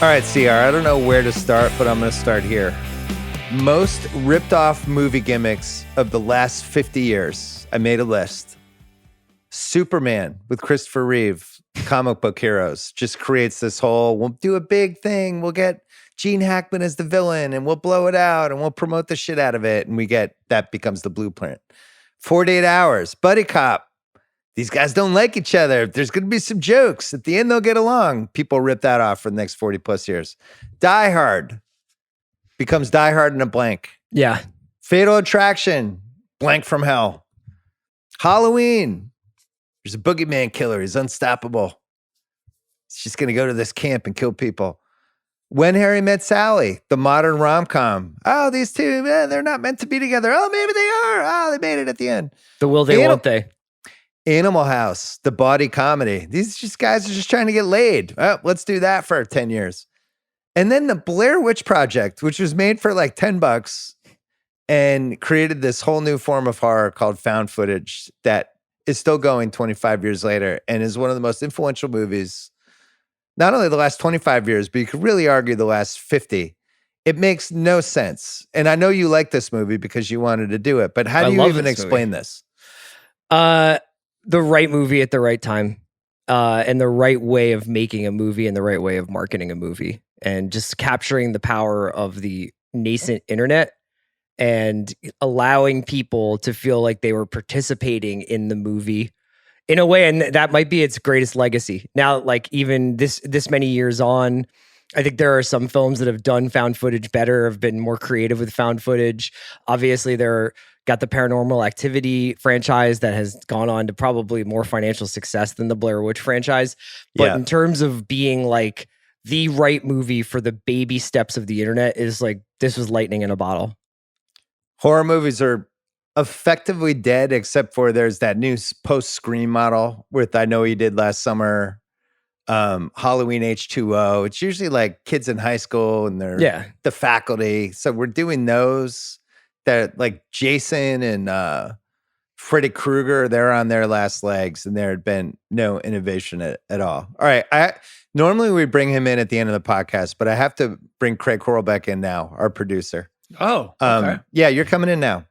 All right, CR, I don't know where to start, but I'm going to start here. Most ripped off movie gimmicks of the last 50 years. I made a list. Superman with Christopher Reeve, comic book heroes, just creates this whole, we'll do a big thing. We'll get Gene Hackman as the villain and we'll blow it out and we'll promote the shit out of it. And that becomes the blueprint. 48 Hours, Buddy Cop. These guys don't like each other. There's going to be some jokes. At the end, they'll get along. People rip that off for the next 40 plus years. Die Hard becomes Die Hard in a blank. Yeah. Fatal Attraction, blank from hell. Halloween, there's a boogeyman killer. He's unstoppable. He's just going to go to this camp and kill people. When Harry Met Sally, the modern rom-com. Oh, these two, they're not meant to be together. Oh, maybe they are. Oh, they made it at the end. The will they, won't they? Animal House, the body comedy. These guys are just trying to get laid. Oh, let's do that for 10 years. And then the Blair Witch Project, which was made for like $10 and created this whole new form of horror called found footage that is still going 25 years later and is one of the most influential movies, not only the last 25 years, but you could really argue the last 50. It makes no sense. And I know you like this movie because you wanted to do it, but how do you even explain this? The right movie at the right time, and the right way of making a movie and the right way of marketing a movie, and just capturing the power of the nascent internet and allowing people to feel like they were participating in the movie in a way. And that might be its greatest legacy. Now, like even this many years on, I think there are some films that have done found footage better, have been more creative with found footage. Obviously, got the Paranormal Activity franchise that has gone on to probably more financial success than the Blair Witch franchise. But in terms of being like the right movie for the baby steps of the internet, is like, this was lightning in a bottle. Horror movies are effectively dead, except for there's that new post-Scream model with I Know What You Did Last Summer, Halloween H2O. It's usually like kids in high school and they're the faculty. So we're doing those. That like Jason and Freddy Krueger, they're on their last legs, and there had been no innovation at all. All right, normally we bring him in at the end of the podcast, but I have to bring Craig Horlbeck in now, our producer. Oh, okay. Yeah, you're coming in now.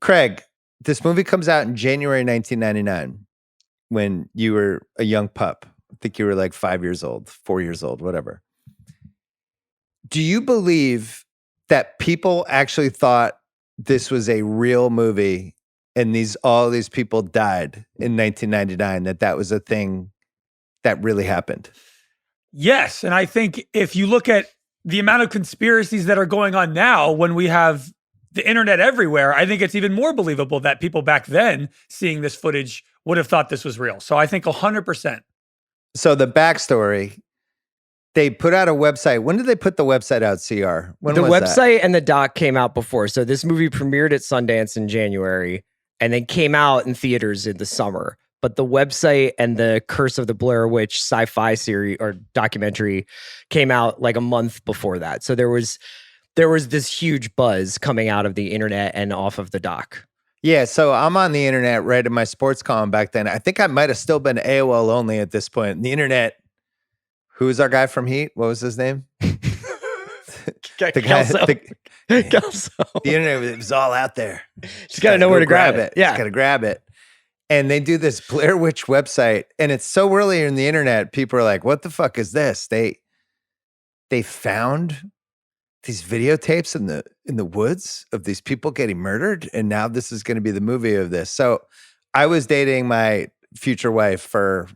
Craig, this movie comes out in January 1999 when you were a young pup. I think you were like 5 years old, 4 years old, whatever. Do you believe that people actually thought this was a real movie and all these people died in 1999, that was a thing that really happened? Yes. And I think if you look at the amount of conspiracies that are going on now when we have the internet everywhere, I think it's even more believable that people back then seeing this footage would have thought this was real. So I think 100%. So the backstory, they put out a website. When did they put the website out, CR? When the was website that? And the doc came out before. So this movie premiered at Sundance in January and then came out in theaters in the summer. But the website and the Curse of the Blair Witch sci-fi series or documentary came out like a month before that. So there was this huge buzz coming out of the internet and off of the doc. Yeah, so I'm on the internet writing my sports column back then. I think I might have still been AOL only at this point. The internet. Who's our guy from Heat? What was his name? Kelso. The internet was all out there. Just got to know where to grab it. Yeah. Just got to grab it. And they do this Blair Witch website. And it's so early in the internet, people are like, what the fuck is this? They found these videotapes in the woods of these people getting murdered. And now this is going to be the movie of this. So I was dating my future wife for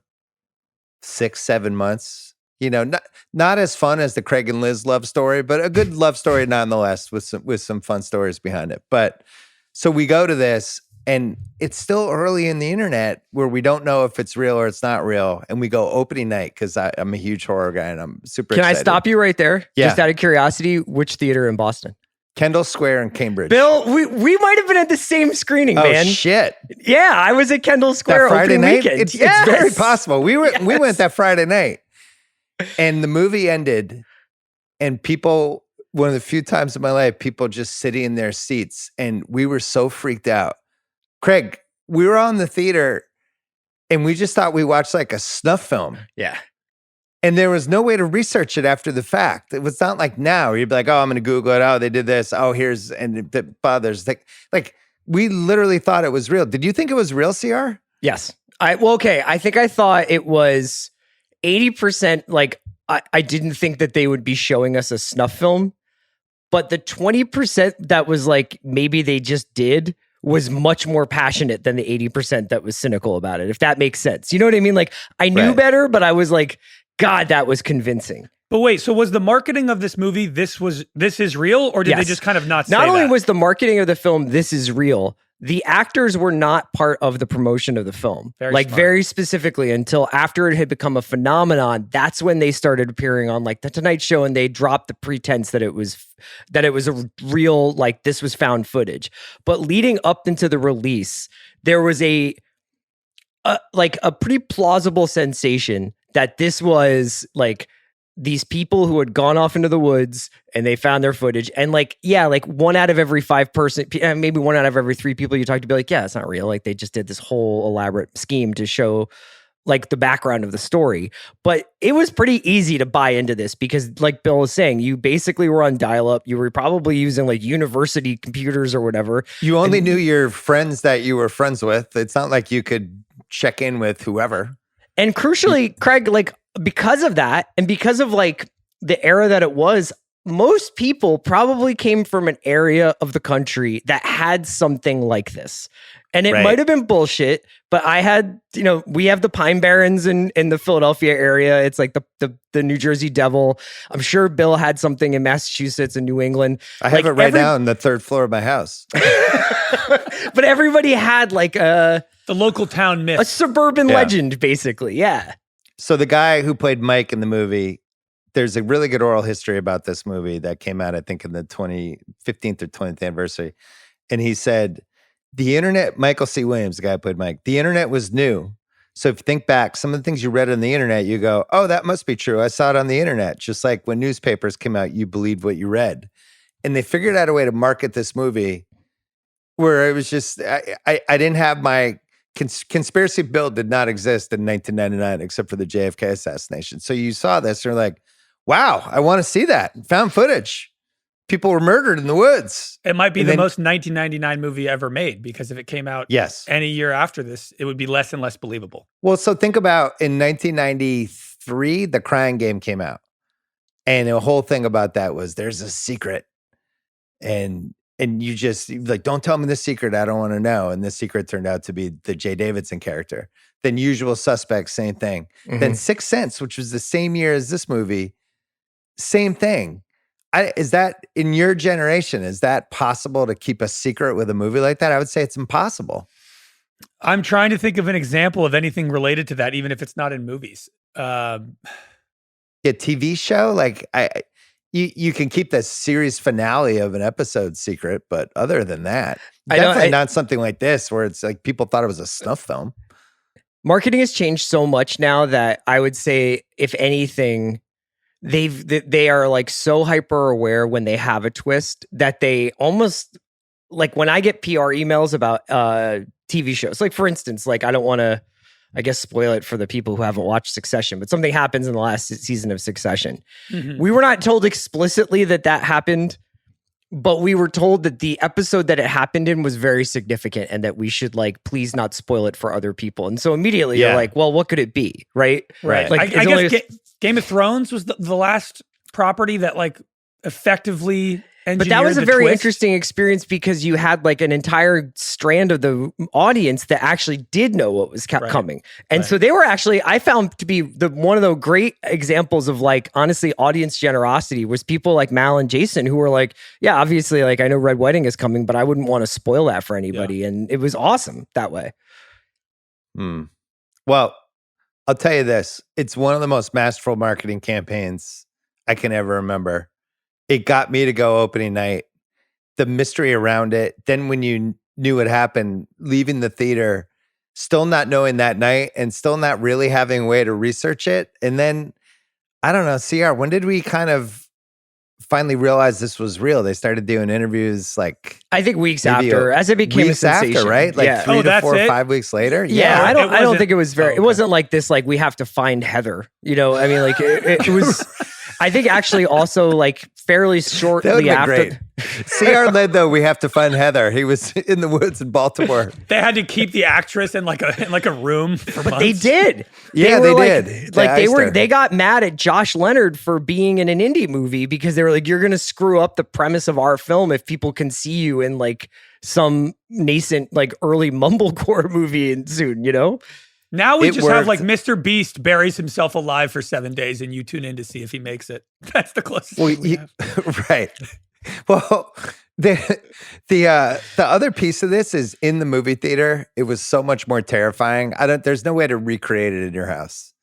6-7 months. You know, not as fun as the Craig and Liz love story, but a good love story nonetheless with some fun stories behind it. But so we go to this and it's still early in the internet where we don't know if it's real or it's not real. And we go opening night because I'm a huge horror guy and I'm super excited. Can I stop you right there? Yeah. Just out of curiosity, which theater in Boston? Kendall Square in Cambridge. Bill, we might have been at the same screening, man. Oh, shit. Yeah, I was at Kendall Square Friday opening night? weekend. It's very possible. We went that Friday night. And the movie ended, and people, one of the few times in my life, people just sitting in their seats, and we were so freaked out. Craig, we were on the theater, and we just thought we watched like a snuff film. Yeah. And there was no way to research it after the fact. It was not like now. You'd be like, oh, I'm going to Google it. Oh, they did this. Oh, here's, and the fathers. Like, we literally thought it was real. Did you think it was real, CR? Yes. Okay. I think I thought it was 80%. Like, I didn't think that they would be showing us a snuff film, but the 20% that was like, maybe they just did was much more passionate than the 80% that was cynical about it, if that makes sense. You know what I mean? Like, I knew better, but I was like, God, that was convincing. But wait, so was the marketing of this movie, this is real, or did they just kind of not say Not only that? was the marketing of the film, this is real, the actors were not part of the promotion of the film. Very specifically, until after it had become a phenomenon, that's when they started appearing on like the Tonight Show, and they dropped the pretense that it was a real, like this was found footage. But leading up into the release, there was a pretty plausible sensation that this was like these people who had gone off into the woods and they found their footage. And like, yeah, like 1 out of every 5 person, maybe 1 out of every 3 people you talk to be like, yeah, it's not real. Like they just did this whole elaborate scheme to show like the background of the story. But it was pretty easy to buy into this because like Bill was saying, you basically were on dial-up. You were probably using like university computers or whatever. You only knew your friends that you were friends with. It's not like you could check in with whoever. And crucially, Craig, like because of that, and because of like the era that it was, most people probably came from an area of the country that had something like this. And it might have been bullshit, but I had, we have the Pine Barrens in the Philadelphia area. It's like the New Jersey Devil. I'm sure Bill had something in Massachusetts and New England. I have it right now on the 3rd floor of my house. But everybody had like the local town myth. A suburban legend, basically. Yeah. So the guy who played Mike in the movie, there's a really good oral history about this movie that came out, I think, in the 15th or 20th anniversary. And he said, the internet, Michael C. Williams, the guy who played Mike, the internet was new. So if you think back, some of the things you read on the internet, you go, oh, that must be true. I saw it on the internet. Just like when newspapers came out, you believed what you read. And they figured out a way to market this movie where it was just, I didn't have my conspiracy build did not exist in 1999 except for the JFK assassination. So you saw this and you're like, wow, I want to see that. Found footage. People were murdered in the woods. It might be the most 1999 movie ever made because if it came out any year after this, it would be less and less believable. Well, so think about in 1993, The Crying Game came out. And the whole thing about that was there's a secret. And you just like, don't tell me the secret. I don't want to know. And the secret turned out to be the Jay Davidson character. Then Usual Suspects, same thing. Mm-hmm. Then Sixth Sense, which was the same year as this movie, same thing. Is that in your generation? Is that possible to keep a secret with a movie like that? I would say it's impossible. I'm trying to think of an example of anything related to that, even if it's not in movies. A TV show, like you can keep the series finale of an episode secret, but other than that, definitely not something like this where it's like people thought it was a snuff film. Marketing has changed so much now that I would say, if anything, they are like so hyper aware when they have a twist that they almost like when I get PR emails about TV shows, like for instance, like I don't want to, I guess, spoil it for the people who haven't watched Succession, but something happens in the last season of Succession. Mm-hmm. We were not told explicitly that happened, but we were told that the episode that it happened in was very significant and that we should like, please not spoil it for other people. And so immediately you're like, well, what could it be? Right. Like, I guess Game of Thrones was the last property that like effectively engineered. But that was a very twist. interesting experience because you had like an entire strand of the audience that actually did know what was coming. And so they were actually, I found to be one of the great examples of like, honestly, audience generosity was people like Mal and Jason who were like, yeah, obviously like I know Red Wedding is coming, but I wouldn't want to spoil that for anybody. Yeah. And it was awesome that way. Well, I'll tell you this. It's one of the most masterful marketing campaigns I can ever remember. It got me to go opening night. The mystery around it. Then when you knew what happened, leaving the theater, still not knowing that night and still not really having a way to research it. And then, I don't know, CR, when did we kind of finally realized this was real? They started doing interviews like I think weeks after, as it became a sensation, after, right? Like 3 to 4 or 5 weeks later. Yeah, I don't think it was very. It wasn't like this. Like we have to find Heather. You know, I mean, like it was. I think actually also like fairly shortly after. Great. CR led though. We have to find Heather. He was in the woods in Baltimore. They had to keep the actress in like a room for months. But they did. Yeah, they did. Like they got mad at Josh Leonard for being in an indie movie because they were like, you're going to screw up the premise of our film if people can see you in like some nascent like early mumblecore movie soon, you know? Now we just have like Mr. Beast buries himself alive for 7 days and you tune in to see if he makes it. That's the closest thing we have. Right. Well, the other piece of this is in the movie theater, it was so much more terrifying. There's no way to recreate it in your house.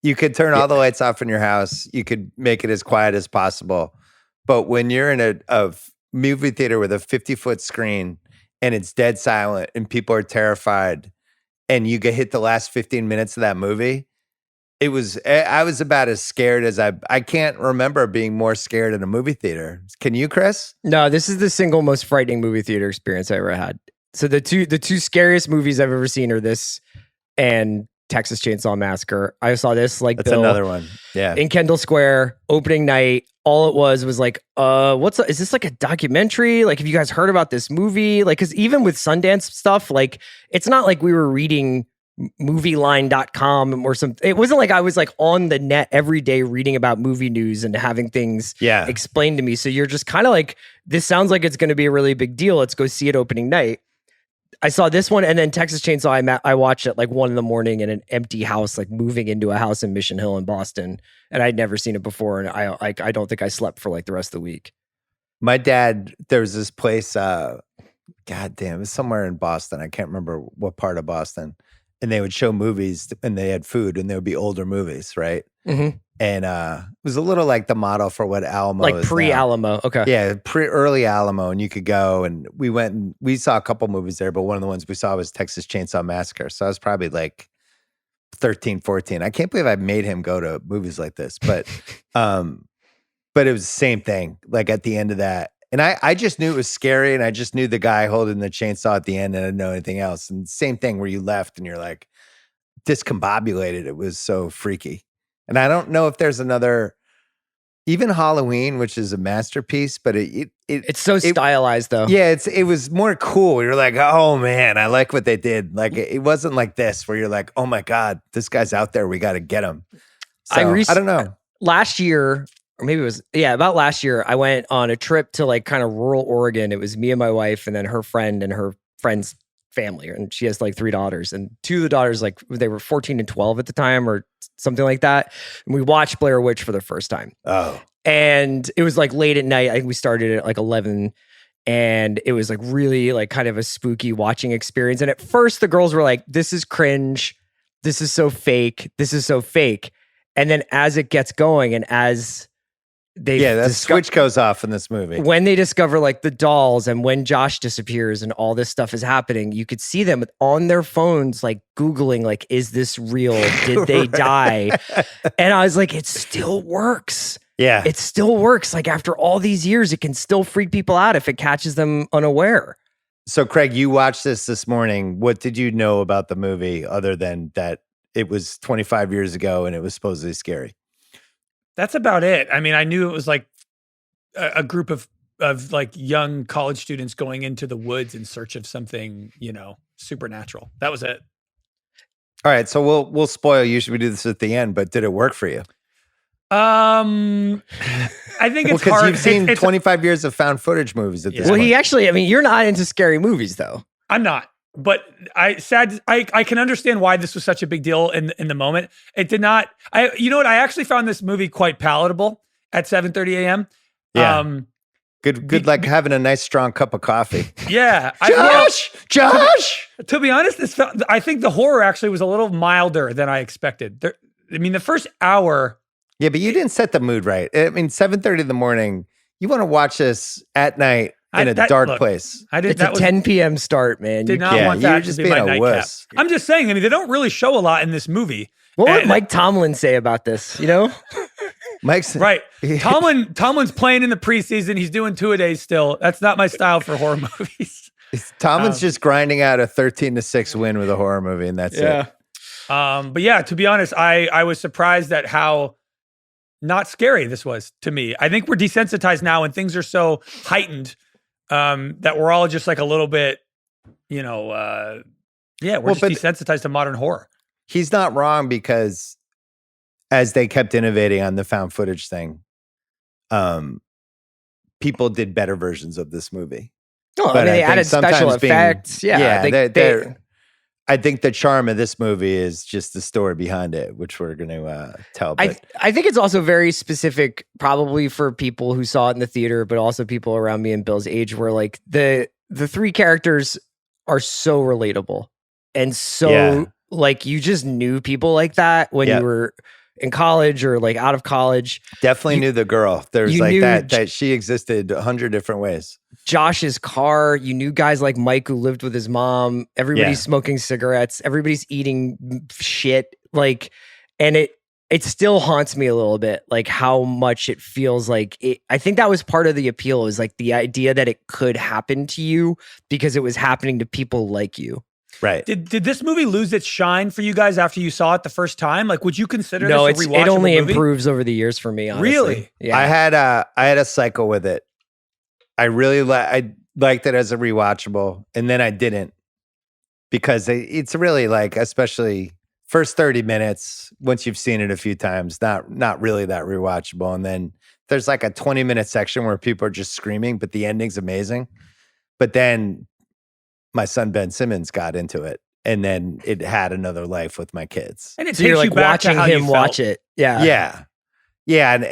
You could turn all the lights off in your house. You could make it as quiet as possible. But when you're in a movie theater with a 50-foot screen and it's dead silent and people are terrified, and you get hit the last 15 minutes of that movie, I was about as scared as I can't remember being more scared in a movie theater. Can you, Chris? No, this is the single most frightening movie theater experience I ever had. So the two scariest movies I've ever seen are this and Texas Chainsaw Massacre. I saw this like that's Bill, another one. Yeah. In Kendall Square, opening night. All it was like, is this like a documentary? Like, have you guys heard about this movie? Like, because even with Sundance stuff, like, it's not like we were reading movieline.com or something. It wasn't like I was like on the net every day reading about movie news and having things explained to me. So you're just kind of like, this sounds like it's going to be a really big deal. Let's go see it opening night. I saw this one, and then Texas Chainsaw I watched at like 1 a.m. in an empty house, like moving into a house in Mission Hill in Boston, and I'd never seen it before, and I don't think I slept for like the rest of the week. My dad, there was this place, God damn, it's somewhere in Boston. I can't remember what part of Boston, and they would show movies, and they had food, and they would be older movies, right? Mm-hmm. And it was a little like the model for what Alamo like is pre-Alamo. Now. Okay. Yeah, early Alamo, and you could go, and we went and we saw a couple movies there, but one of the ones we saw was Texas Chainsaw Massacre. So I was probably like 13, 14. I can't believe I made him go to movies like this, but it was the same thing. Like at the end of that, and I just knew it was scary, and I just knew the guy holding the chainsaw at the end, and I didn't know anything else. And same thing where you left and you're like discombobulated. It was so freaky. And I don't know if there's another, even Halloween, which is a masterpiece, but it's so stylized though. Yeah, it was more cool. You're like, oh man, I like what they did. Like it wasn't like this where you're like, oh my God, this guy's out there. We got to get him. So, I don't know. Last year, or maybe it was, about last year, I went on a trip to like kind of rural Oregon. It was me and my wife and then her friend and her friend's family, and she has like 3 daughters, and 2 of the daughters, like they were 14 and 12 at the time or something like that, and we watched Blair Witch for the first time. And it was like late at night. I think we started at like 11, and it was like really like kind of a spooky watching experience. And at first the girls were like, this is cringe, this is so fake, and then as it gets going and as that switch goes off in this movie. When they discover like the dolls and when Josh disappears and all this stuff is happening, you could see them on their phones, like Googling, like, is this real? Did they die? And I was like, it still works. Yeah. It still works. Like after all these years, it can still freak people out if it catches them unaware. So Craig, you watched this morning. What did you know about the movie other than that it was 25 years ago and it was supposedly scary? That's about it. I mean, I knew it was like a group of like young college students going into the woods in search of something, supernatural. That was it. All right, so we'll spoil. Usually we do this at the end, but did it work for you? I think it's hard. Because you've seen 25 years of found footage movies at this point. Well, you're not into scary movies though. I'm not. But I can understand why this was such a big deal in the moment. It did not. You know what? I actually found this movie quite palatable at 7:30 a.m. Yeah. Good, like having a nice strong cup of coffee. Yeah, Josh. To be honest, I think the horror actually was a little milder than I expected. The first hour. Yeah, but you didn't set the mood right. 7:30 in the morning. You want to watch this at night. In a dark place. It's a 10 p.m. start, man. Did not want that to be my nightcap. I'm just saying, they don't really show a lot in this movie. What would Mike Tomlin say about this, Mike's right. Tomlin's playing in the preseason. He's doing 2-a-days still. That's not my style for horror movies. Tomlin's just grinding out a 13-6 win with a horror movie, and that's it. But yeah, to be honest, I was surprised at how not scary this was to me. I think we're desensitized now, and things are so heightened that we're all just like a little bit, we're just desensitized to modern horror. He's not wrong, because as they kept innovating on the found footage thing, people did better versions of this movie. Oh, I mean, they added special effects. I think the charm of this movie is just the story behind it, which we're going to tell. I think it's also very specific, probably for people who saw it in the theater, but also people around me and Bill's age, where like the three characters are so relatable, and so like you just knew people like that when you were in college or like out of college. Definitely knew the girl. There's like that she existed 100 different ways. Josh's car, you knew guys like Mike who lived with his mom. Everybody's smoking cigarettes. Everybody's eating shit. Like, and it still haunts me a little bit, like how much it feels like it. I think that was part of the appeal, is like the idea that it could happen to you because it was happening to people like you. Right. Did this movie lose its shine for you guys after you saw it the first time? Like, would you consider this a rewatchable it only movie? improves over the years for me, honestly. Really? Yeah. I had a cycle with it. I really I liked it as a rewatchable, and then I didn't, because it's really like, especially first 30 minutes, once you've seen it a few times, not really that rewatchable. And then there's like a 20-minute section where people are just screaming, but the ending's amazing. But then my son Ben Simmons got into it, and then it had another life with my kids. And it So takes you're like you back to watching how him you watch felt. it. Yeah.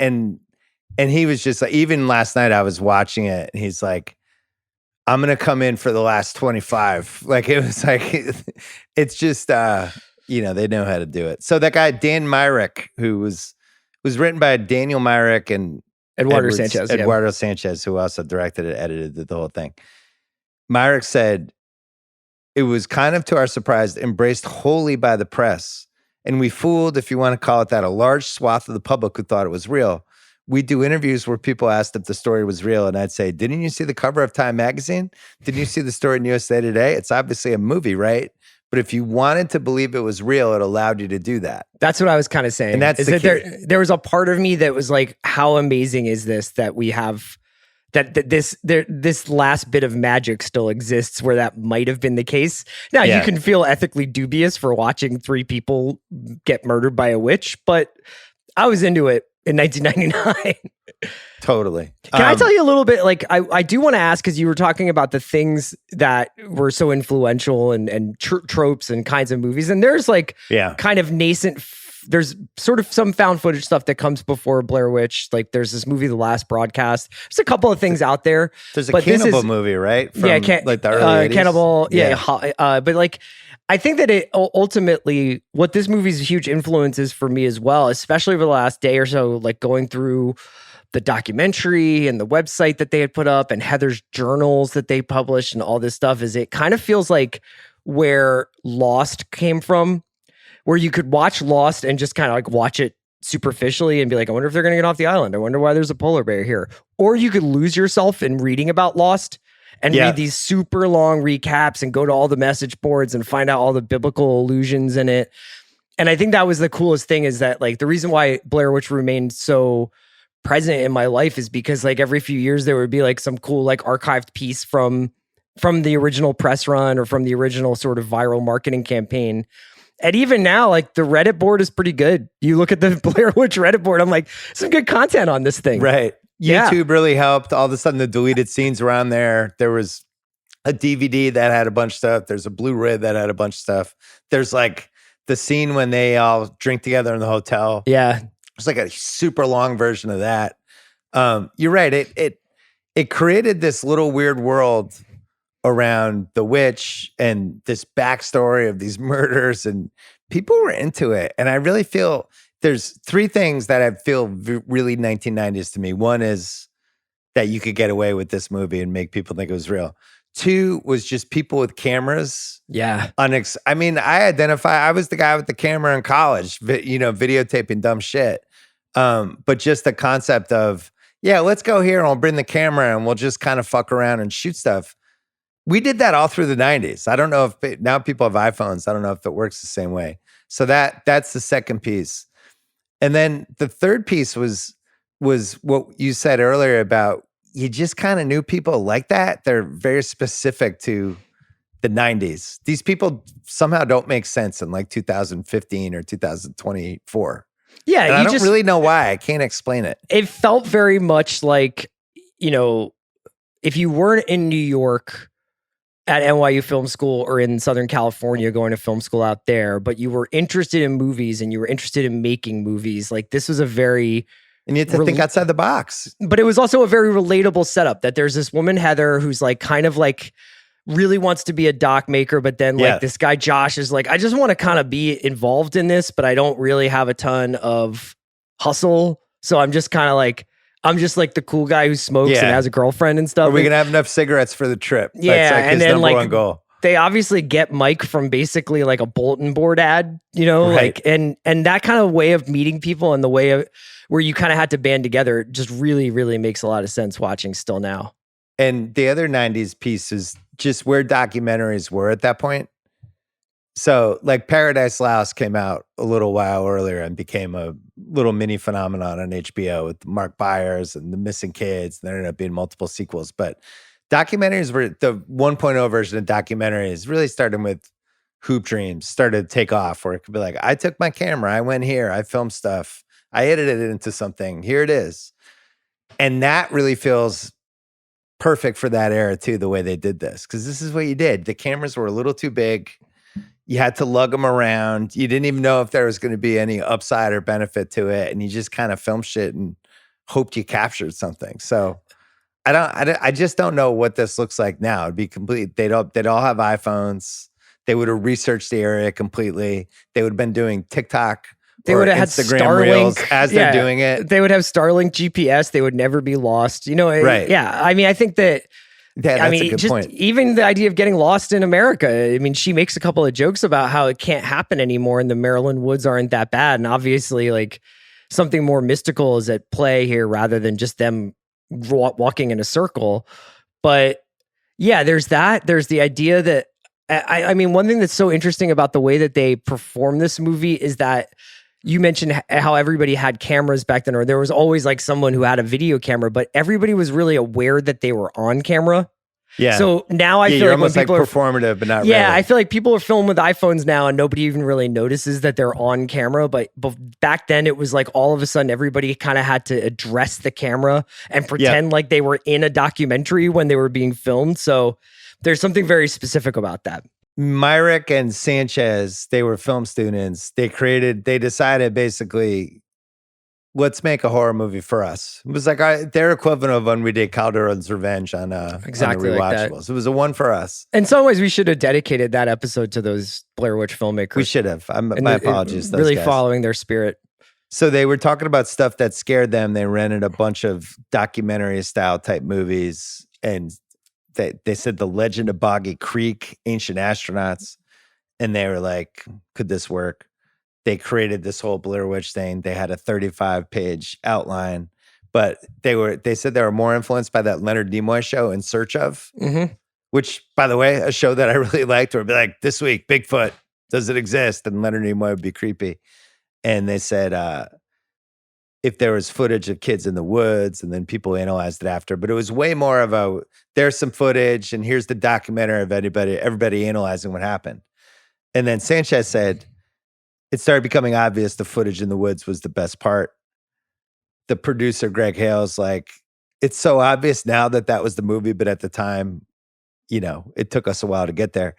And he was just like, even last night I was watching it, and he's like, I'm going to come in for the last 25. Like, it was like, it's just, they know how to do it. So that guy, Dan Myrick, who was written by Daniel Myrick and Eduardo Sanchez, who also directed it, edited the whole thing. Myrick said, it was kind of, to our surprise, embraced wholly by the press. And we fooled, if you want to call it that, a large swath of the public who thought it was real. We do interviews where people asked if the story was real, and I'd say, didn't you see the cover of Time magazine? Didn't you see the story in USA Today? It's obviously a movie, right? But if you wanted to believe it was real, it allowed you to do that. That's what I was kind of saying. And that's there was a part of me that was like, how amazing is this that we have this last bit of magic still exists where that might have been the case. Now, you can feel ethically dubious for watching 3 people get murdered by a witch, but I was into it in 1999. Totally. Can I tell you a little bit? Like, I do want to ask, because you were talking about the things that were so influential and tropes and kinds of movies. And there's like kind of nascent, there's sort of some found footage stuff that comes before Blair Witch. Like, there's this movie, The Last Broadcast. There's a couple of things out there. There's a cannibal movie, right? From, like the early 80s? Cannibal. But like, I think that it ultimately, what this movie's huge influence is for me as well, especially over the last day or so, like going through the documentary and the website that they had put up and Heather's journals that they published and all this stuff, is it kind of feels like where Lost came from, where you could watch Lost and just kind of like watch it superficially and be like, I wonder if they're going to get off the island. I wonder why there's a polar bear here. Or you could lose yourself in reading about Lost and read these super long recaps and go to all the message boards and find out all the biblical allusions in it. And I think that was the coolest thing, is that like the reason why Blair Witch remained so present in my life is because like every few years there would be like some cool like archived piece from the original press run or from the original sort of viral marketing campaign. And even now, like the Reddit board is pretty good. You look at the Blair Witch Reddit board, I'm like, some good content on this thing. Right. YouTube really helped. All of a sudden, the deleted scenes were on there. There was a DVD that had a bunch of stuff. There's a Blu-ray that had a bunch of stuff. There's like the scene when they all drink together in the hotel. Yeah. It's like a super long version of that. You're right. It created this little weird world around the witch and this backstory of these murders, and people were into it. And I really feel there's 3 things that I feel really 1990s to me. One is that you could get away with this movie and make people think it was real. 2 was just people with cameras. Yeah. I was the guy with the camera in college, videotaping dumb shit. But just the concept of, yeah, let's go here and we'll bring the camera and we'll just kind of fuck around and shoot stuff. We did that all through the 90s. I don't know if now people have iPhones. I don't know if it works the same way. So that's the second piece. And then the third piece was what you said earlier about you just kind of knew people like that. They're very specific to the 90s. These people somehow don't make sense in like 2015 or 2024. Yeah, and I don't really know why. I can't explain it. It felt very much like, if you weren't in New York at NYU Film School or in Southern California going to film school out there, but you were interested in movies and you were interested in making movies, like this was a very... And you have to think outside the box. But it was also a very relatable setup that there's this woman, Heather, who's like kind of like really wants to be a doc maker, but then like this guy, Josh, is like, I just want to kind of be involved in this, but I don't really have a ton of hustle. So I'm just kind of like, I'm just like the cool guy who smokes and has a girlfriend and stuff. Are we going to have enough cigarettes for the trip? Yeah. That's like and his then number like, one goal. They obviously get Mike from basically like a bulletin board ad, like, and that kind of way of meeting people and the way of where you kind of had to band together just really, really makes a lot of sense watching still now. And the other 90s piece is just where documentaries were at that point. So like Paradise Lost came out a little while earlier and became a little mini phenomenon on HBO with Mark Byers and the Missing Kids. There ended up being multiple sequels, but documentaries were the 1.0 version of documentaries, really starting with Hoop Dreams, started to take off where it could be like, I took my camera, I went here, I filmed stuff, I edited it into something, here it is. And that really feels perfect for that era too, the way they did this. Because this is what you did. The cameras were a little too big. You had to lug them around. You didn't even know if there was going to be any upside or benefit to it. And you just kind of filmed shit and hoped you captured something. So I just don't know what this looks like now. It'd be complete. They'd all have iPhones. They would have researched the area completely. They would have been doing TikTok. They would have had Instagram Starlink Reels as they're doing it. They would have Starlink GPS. They would never be lost. Right. Yeah. I mean, I think that. Yeah, that's a good point. Even the idea of getting lost in America. I mean, she makes a couple of jokes about how it can't happen anymore, and the Maryland woods aren't that bad. And obviously, like something more mystical is at play here, rather than just them walking in a circle. But yeah, there's that. There's the idea that I mean, one thing that's so interesting about the way that they perform this movie is that. You mentioned how everybody had cameras back then, or there was always like someone who had a video camera, but everybody was really aware that they were on camera. Yeah. So now I feel you're like almost when people like performative, but not yeah, really. I feel like people are filming with iPhones now and nobody even really notices that they're on camera. But back then it was like all of a sudden everybody kind of had to address the camera and pretend like they were in a documentary when they were being filmed. So there's something very specific about that. Myrick and Sanchez, they were film students. They decided basically, let's make a horror movie for us. It was like their equivalent of when we did Calderon's Revenge on exactly on the like Rewatchables. It was a one for us. In some ways, we should have dedicated that episode to those Blair Witch filmmakers. We should have. My apologies. Those really guys. Following their spirit. So they were talking about stuff that scared them. They rented a bunch of documentary style type movies, and they said The Legend of Boggy Creek, Ancient Astronauts, and they were like, could this work? They created this whole Blair Witch thing. They had a 35-page outline, but they said they were more influenced by that Leonard Nimoy show In Search Of, which, by the way, a show that I really liked, where it'd be like, this week, Bigfoot, does it exist? And Leonard Nimoy would be creepy. And they said, if there was footage of kids in the woods, and then people analyzed it after, but it was way more of there's some footage and here's the documentary of everybody analyzing what happened. And then Sanchez said, it started becoming obvious the footage in the woods was the best part. The producer, Greg Hale's like, it's so obvious now that was the movie, but at the time, it took us a while to get there.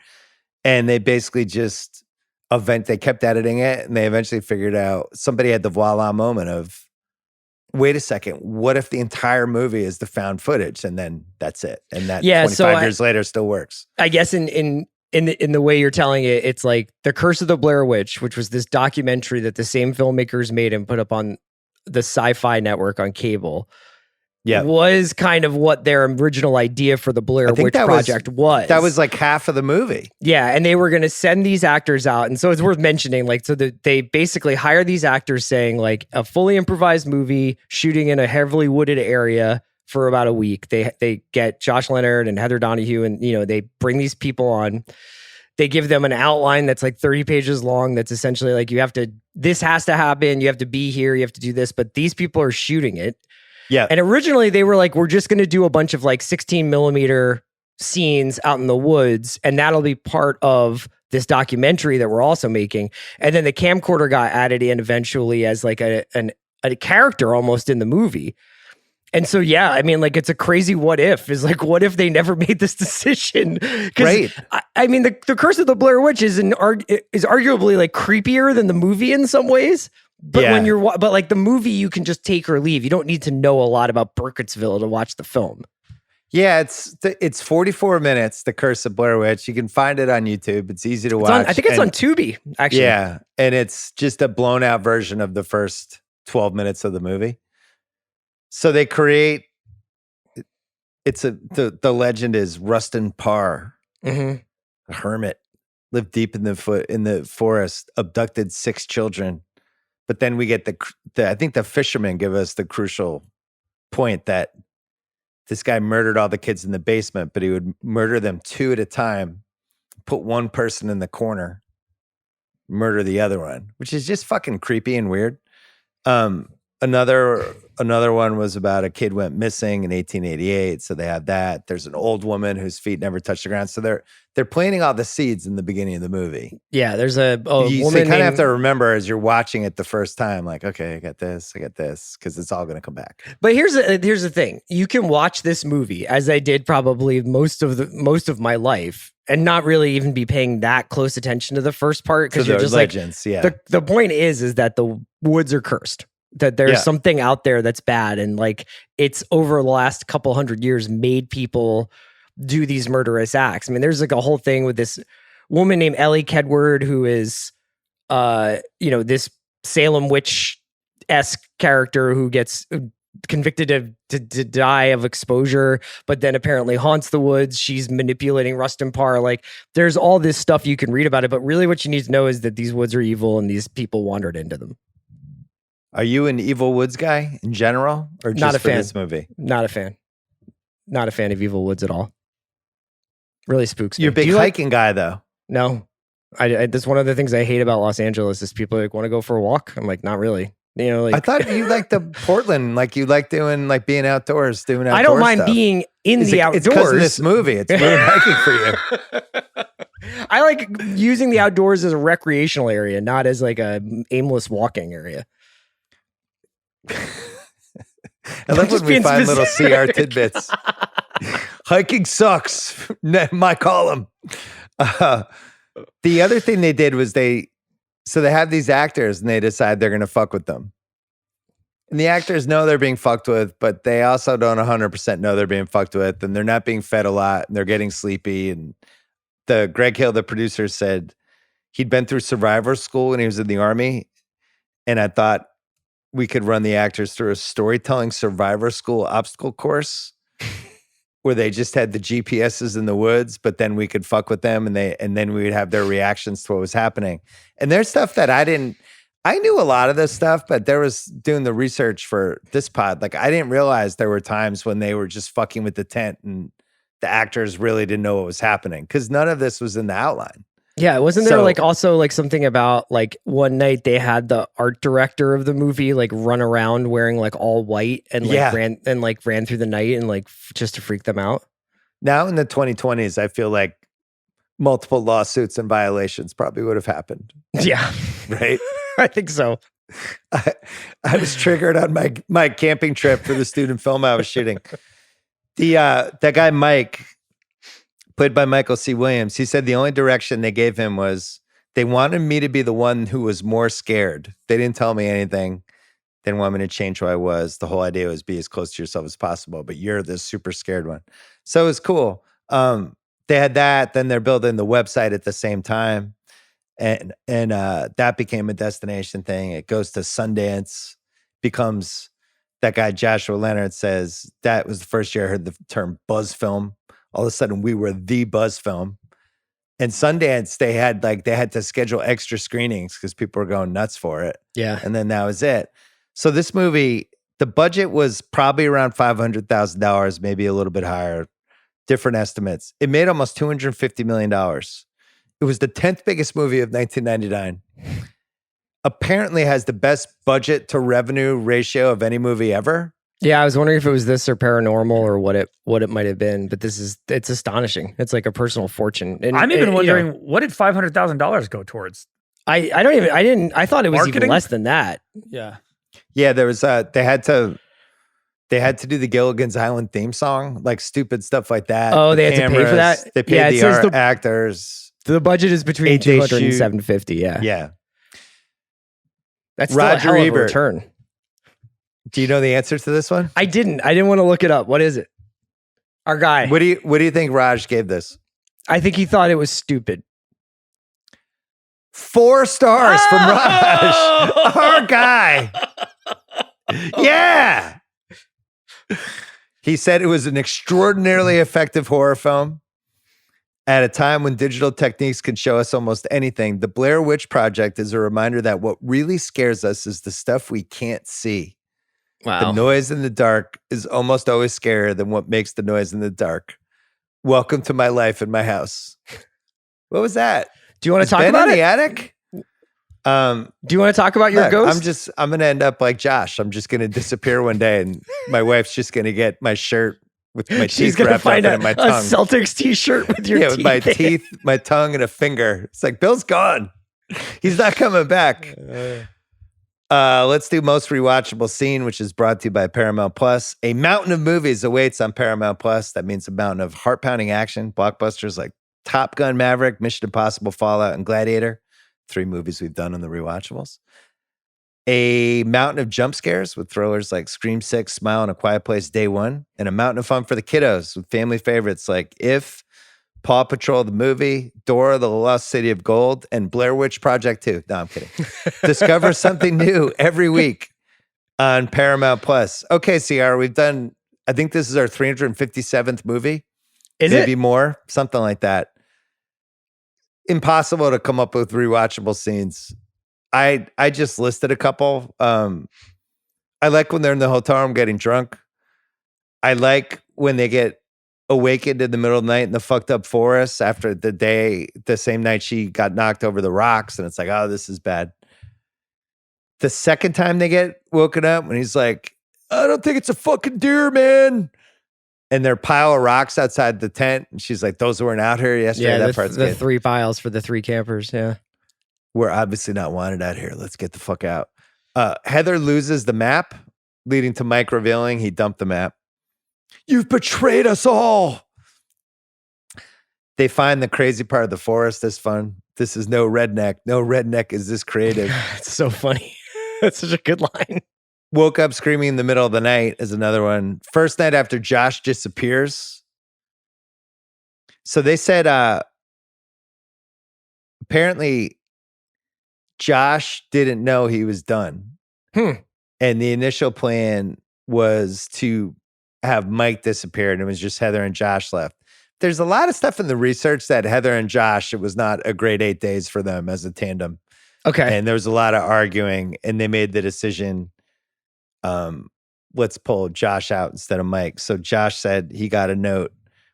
And they basically they kept editing it, and they eventually figured out, somebody had the voila moment of, wait a second, what if the entire movie is the found footage? And then that's it. And that 25 years later still works. I guess in the way you're telling it, it's like The Curse of the Blair Witch, which was this documentary that the same filmmakers made and put up on the Sci-Fi Network on cable. was kind of what their original idea for the Blair Witch Project was. That was like half of the movie. Yeah, and they were going to send these actors out. And so it's worth mentioning, like, so they basically hire these actors saying, like, a fully improvised movie shooting in a heavily wooded area for about a week. They get Josh Leonard and Heather Donahue, and, you know, they bring these people on. They give them an outline that's like 30 pages long. That's essentially like, this has to happen. You have to be here. You have to do this. But these people are shooting it. Yeah. And originally they were like, we're just going to do a bunch of like 16 millimeter scenes out in the woods, and that'll be part of this documentary that we're also making. And then the camcorder got added in eventually as like a character almost in the movie. And so, yeah, I mean, like, it's a crazy what if. Is like, what if they never made this decision? Right. I mean, the Curse of the Blair Witch is arguably like creepier than the movie in some ways. But but like the movie, you can just take or leave. You don't need to know a lot about Burkittsville to watch the film. Yeah, it's 44 minutes, The Curse of Blair Witch. You can find it on YouTube. It's easy to watch. I think it's on Tubi, actually. Yeah, and it's just a blown out version of the first 12 minutes of the movie. So they create, the legend is Rustin Parr, a hermit, lived deep in the forest, abducted 6 children. But then we get I think the fishermen give us the crucial point that this guy murdered all the kids in the basement, but he would murder them 2 at a time, put one person in the corner, murder the other one, which is just fucking creepy and weird. Another one was about a kid went missing in 1888. So they have that. There's an old woman whose feet never touch the ground. So they're planting all the seeds in the beginning of the movie. Yeah, there's a woman. You kind of have to remember as you're watching it the first time, like, okay, I got this, because it's all going to come back. But here's the thing: you can watch this movie, as I did probably most of my life, and not really even be paying that close attention to the first part, because you're just legends, like, the point is that the woods are cursed. That there's something out there that's bad, and like it's over the last couple hundred years made people do these murderous acts. I mean, there's like a whole thing with this woman named Ellie Kedward, who is this Salem witch-esque character who gets convicted to die of exposure, but then apparently haunts the woods. She's manipulating Rustin Parr. Like, there's all this stuff you can read about it, but really what you need to know is that these woods are evil and these people wandered into them. Are you an Evil Woods guy in general, or just not a for fan. This movie? Not a fan. Not a fan of Evil Woods at all. Really spooks me. You're a big hiking guy, though. No, I that's one of the things I hate about Los Angeles is people like want to go for a walk. I'm like, not really. You know, like I thought you liked the Portland, like you like doing being outdoors, doing outdoor I don't mind stuff. being in the outdoors. It's because of this movie. It's moon hiking for you. I like using the outdoors as a recreational area, not as like a aimless walking area. I love when we find little CR tidbits. Hiking sucks. My column. The other thing they did was they have these actors and they decide they're going to fuck with them. And the actors know they're being fucked with, but they also don't 100% know they're being fucked with, and they're not being fed a lot, and they're getting sleepy. And Greg Hill, the producer, said he'd been through survivor school when he was in the Army, and I thought we could run the actors through a storytelling survivor school obstacle course where they just had the GPSs in the woods, but then we could fuck with them and then we would have their reactions to what was happening. And there's stuff that I knew a lot of this stuff, but there was doing the research for this pod. Like, I didn't realize there were times when they were just fucking with the tent and the actors really didn't know what was happening, because none of this was in the outline. Yeah, wasn't there like also like something about like one night they had the art director of the movie like run around wearing like all white and like ran through the night and like just to freak them out? Now in the 2020s, I feel like multiple lawsuits and violations probably would have happened. Yeah. Right? I think so. I was triggered on my camping trip for the student film I was shooting. That guy Mike, played by Michael C. Williams, he said the only direction they gave him was they wanted me to be the one who was more scared. They didn't tell me anything. They didn't want me to change who I was. The whole idea was be as close to yourself as possible, but you're the super scared one. So it was cool. They had that. Then they're building the website at the same time. And that became a destination thing. It goes to Sundance, becomes that guy Joshua Leonard says that was the first year I heard the term buzz film. All of a sudden, we were the buzz film. And Sundance, they had to schedule extra screenings because people were going nuts for it. Yeah. And then that was it. So this movie, the budget was probably around $500,000, maybe a little bit higher, different estimates. It made almost $250 million. It was the 10th biggest movie of 1999. Apparently has the best budget to revenue ratio of any movie ever. Yeah, I was wondering if it was this or Paranormal or what it might have been, but it's astonishing. It's like a personal fortune. And I'm even wondering, what did $500,000 go towards? I thought it was Marketing? even less than that. Yeah. Yeah, there was they had to do the Gilligan's Island theme song, like stupid stuff like that. Oh, The they had to pay for that? They paid Yeah, it the says the- actors. The budget is between 200 and 750. Yeah. Yeah. That's still a Roger hell of a Ebert. return. Do you know the answer to this one? I didn't want to look it up. What is it? Our guy. What do you think Raj gave this? I think he thought it was stupid. 4 stars from Raj. Our guy. Yeah. He said it was an extraordinarily effective horror film. At a time when digital techniques can show us almost anything, the Blair Witch Project is a reminder that what really scares us is the stuff we can't see. Wow. The noise in the dark is almost always scarier than what makes the noise in the dark. Welcome to my life in my house. What was that? Do you want Is to talk Ben about in it? the attic? Do you want to talk about your Look, ghost? I'm going to end up like Josh. I'm just going to disappear one day and my wife's just going to get my shirt with my She's teeth gonna wrapped up find in a my tongue. Celtics t-shirt with your Yeah, teeth. with my in it. teeth, my tongue, and a finger. It's like, Bill's gone. He's not coming back. Let's do most rewatchable scene, which is brought to you by Paramount Plus. A mountain of movies awaits on Paramount Plus. That means a mountain of heart-pounding action, blockbusters like Top Gun Maverick, Mission Impossible, Fallout, and Gladiator. 3 movies we've done on the Rewatchables. A mountain of jump scares with thrillers like Scream 6, Smile, and A Quiet Place Day One. And a mountain of fun for the kiddos with family favorites like If, Paw Patrol the movie, Dora the Lost City of Gold, and Blair Witch Project 2. No, I'm kidding. Discover something new every week on Paramount Plus. Okay, CR, we've done, I think this is our 357th movie. Maybe more, something like that. Impossible to come up with rewatchable scenes. I just listed a couple. I like when they're in the hotel room getting drunk. I like when they get awakened in the middle of the night in the fucked up forest after the same night she got knocked over the rocks, and it's like, oh, this is bad. The second time they get woken up, when he's like, I don't think it's a fucking deer, man. And there are a pile of rocks outside the tent, and she's like, those weren't out here yesterday. Yeah, that part's the good. 3 piles for the 3 campers. Yeah. We're obviously not wanted out here. Let's get the fuck out. Heather loses the map, leading to Mike revealing he dumped the map. You've betrayed us all. They find the crazy part of the forest is fun. This is no redneck. No redneck is this creative. It's so funny. That's such a good line. Woke up screaming in the middle of the night is another one. First night after Josh disappears. So they said apparently Josh didn't know he was done. And the initial plan was to have Mike disappear, and it was just Heather and Josh left. There's a lot of stuff in the research that Heather and Josh, it was not a great 8 days for them as a tandem. Okay. And there was a lot of arguing, and they made the decision, let's pull Josh out instead of Mike. So Josh said he got a note.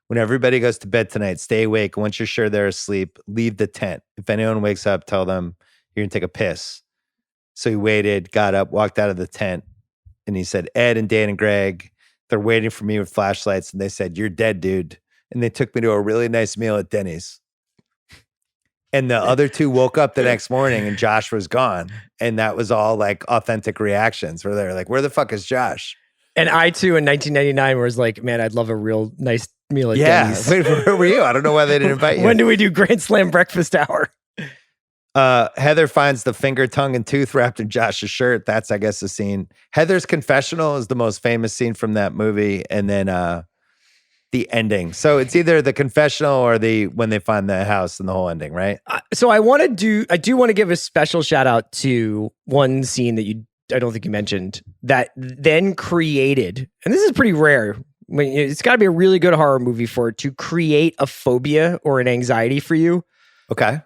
When everybody goes to bed tonight, stay awake. Once you're sure they're asleep, leave the tent. If anyone wakes up, tell them you're going to take a piss. So he waited, got up, walked out of the tent, and he said, Ed and Dan and Greg, they're waiting for me with flashlights. And they said, you're dead, dude. And they took me to a really nice meal at Denny's. And the other 2 woke up the next morning and Josh was gone. And that was all like authentic reactions where they're like, where the fuck is Josh? And I too in 1999 was like, man, I'd love a real nice meal at Denny's. Wait, where were you? I don't know why they didn't invite you. When do we do Grand Slam breakfast hour? Heather finds the finger, tongue, and tooth wrapped in Josh's shirt. That's, I guess, the scene. Heather's confessional is the most famous scene from that movie. And then the ending. So it's either the confessional or when they find the house and the whole ending, right? So I do want to give a special shout out to one scene that you I don't think you mentioned, that then created, and this is pretty rare. It's got to be a really good horror movie for it to create a phobia or an anxiety for you. Okay.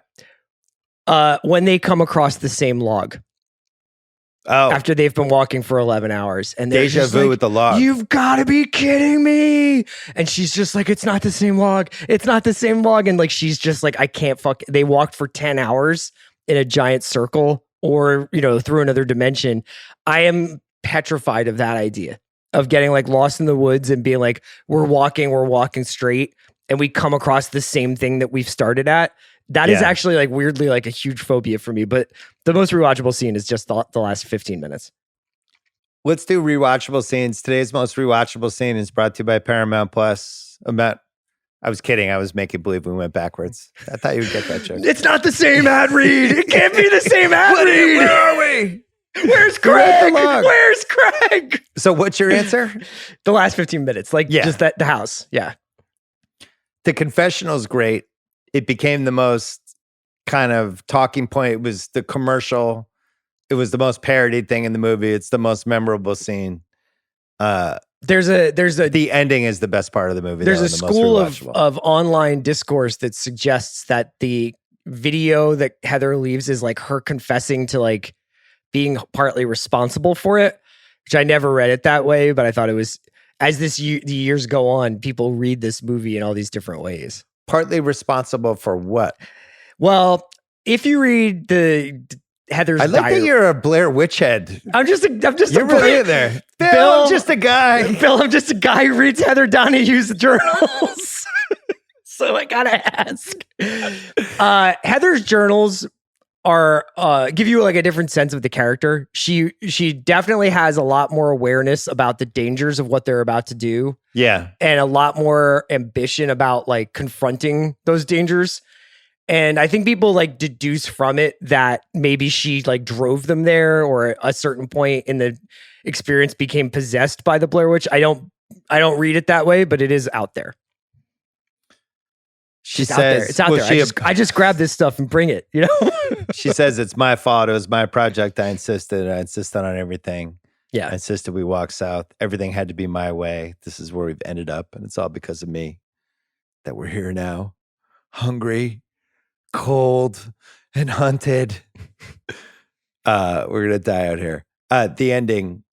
When they come across the same log. Oh. After they've been walking for 11 hours. And they're Deja vu like, with the log. You've got to be kidding me. And she's just like, it's not the same log. It's not the same log. And like, she's just like, I can't they walked for 10 hours in a giant circle or, through another dimension. I am petrified of that idea of getting like lost in the woods and being like, we're walking straight and we come across the same thing that we've started at. That is actually like weirdly like a huge phobia for me, but the most rewatchable scene is just the last 15 minutes. Let's do rewatchable scenes. Today's most rewatchable scene is brought to you by Paramount Plus. I was kidding. I was making believe we went backwards. I thought you would get that joke. It's not the same ad read. It can't be the same ad read. Where are we? Where's Craig? Where's Craig? So what's your answer? The last 15 minutes. Just the house. Yeah. The confessional's great. It became the most kind of talking point. It was the commercial. It was the most parodied thing in the movie. It's the most memorable scene. The ending is the best part of the movie. There's a school of online discourse that suggests that the video that Heather leaves is like her confessing to like being partly responsible for it, which I never read it that way, but I thought it was, as the years go on, people read this movie in all these different ways. Partly responsible for what? Well, if you read the Heather's I like diary, that you're a Blair Witch head. I'm just you're really in there. Bill, I'm just a guy. Bill, I'm just a guy who reads Heather Donahue's journals. So I gotta ask. Heather's journals are give you like a different sense of the character. She definitely has a lot more awareness about the dangers of what they're about to do. Yeah. And a lot more ambition about like confronting those dangers. And I think people like deduce from it that maybe she like drove them there, or at a certain point in the experience became possessed by the Blair Witch. I don't read it that way, but it is out there. She says, out there. It's out there. I just grab this stuff and bring it, She says, it's my fault. It was my project. I insisted on everything. Yeah. I insisted we walk south. Everything had to be my way. This is where we've ended up. And it's all because of me that we're here now. Hungry, cold, and hunted. We're going to die out here. The ending.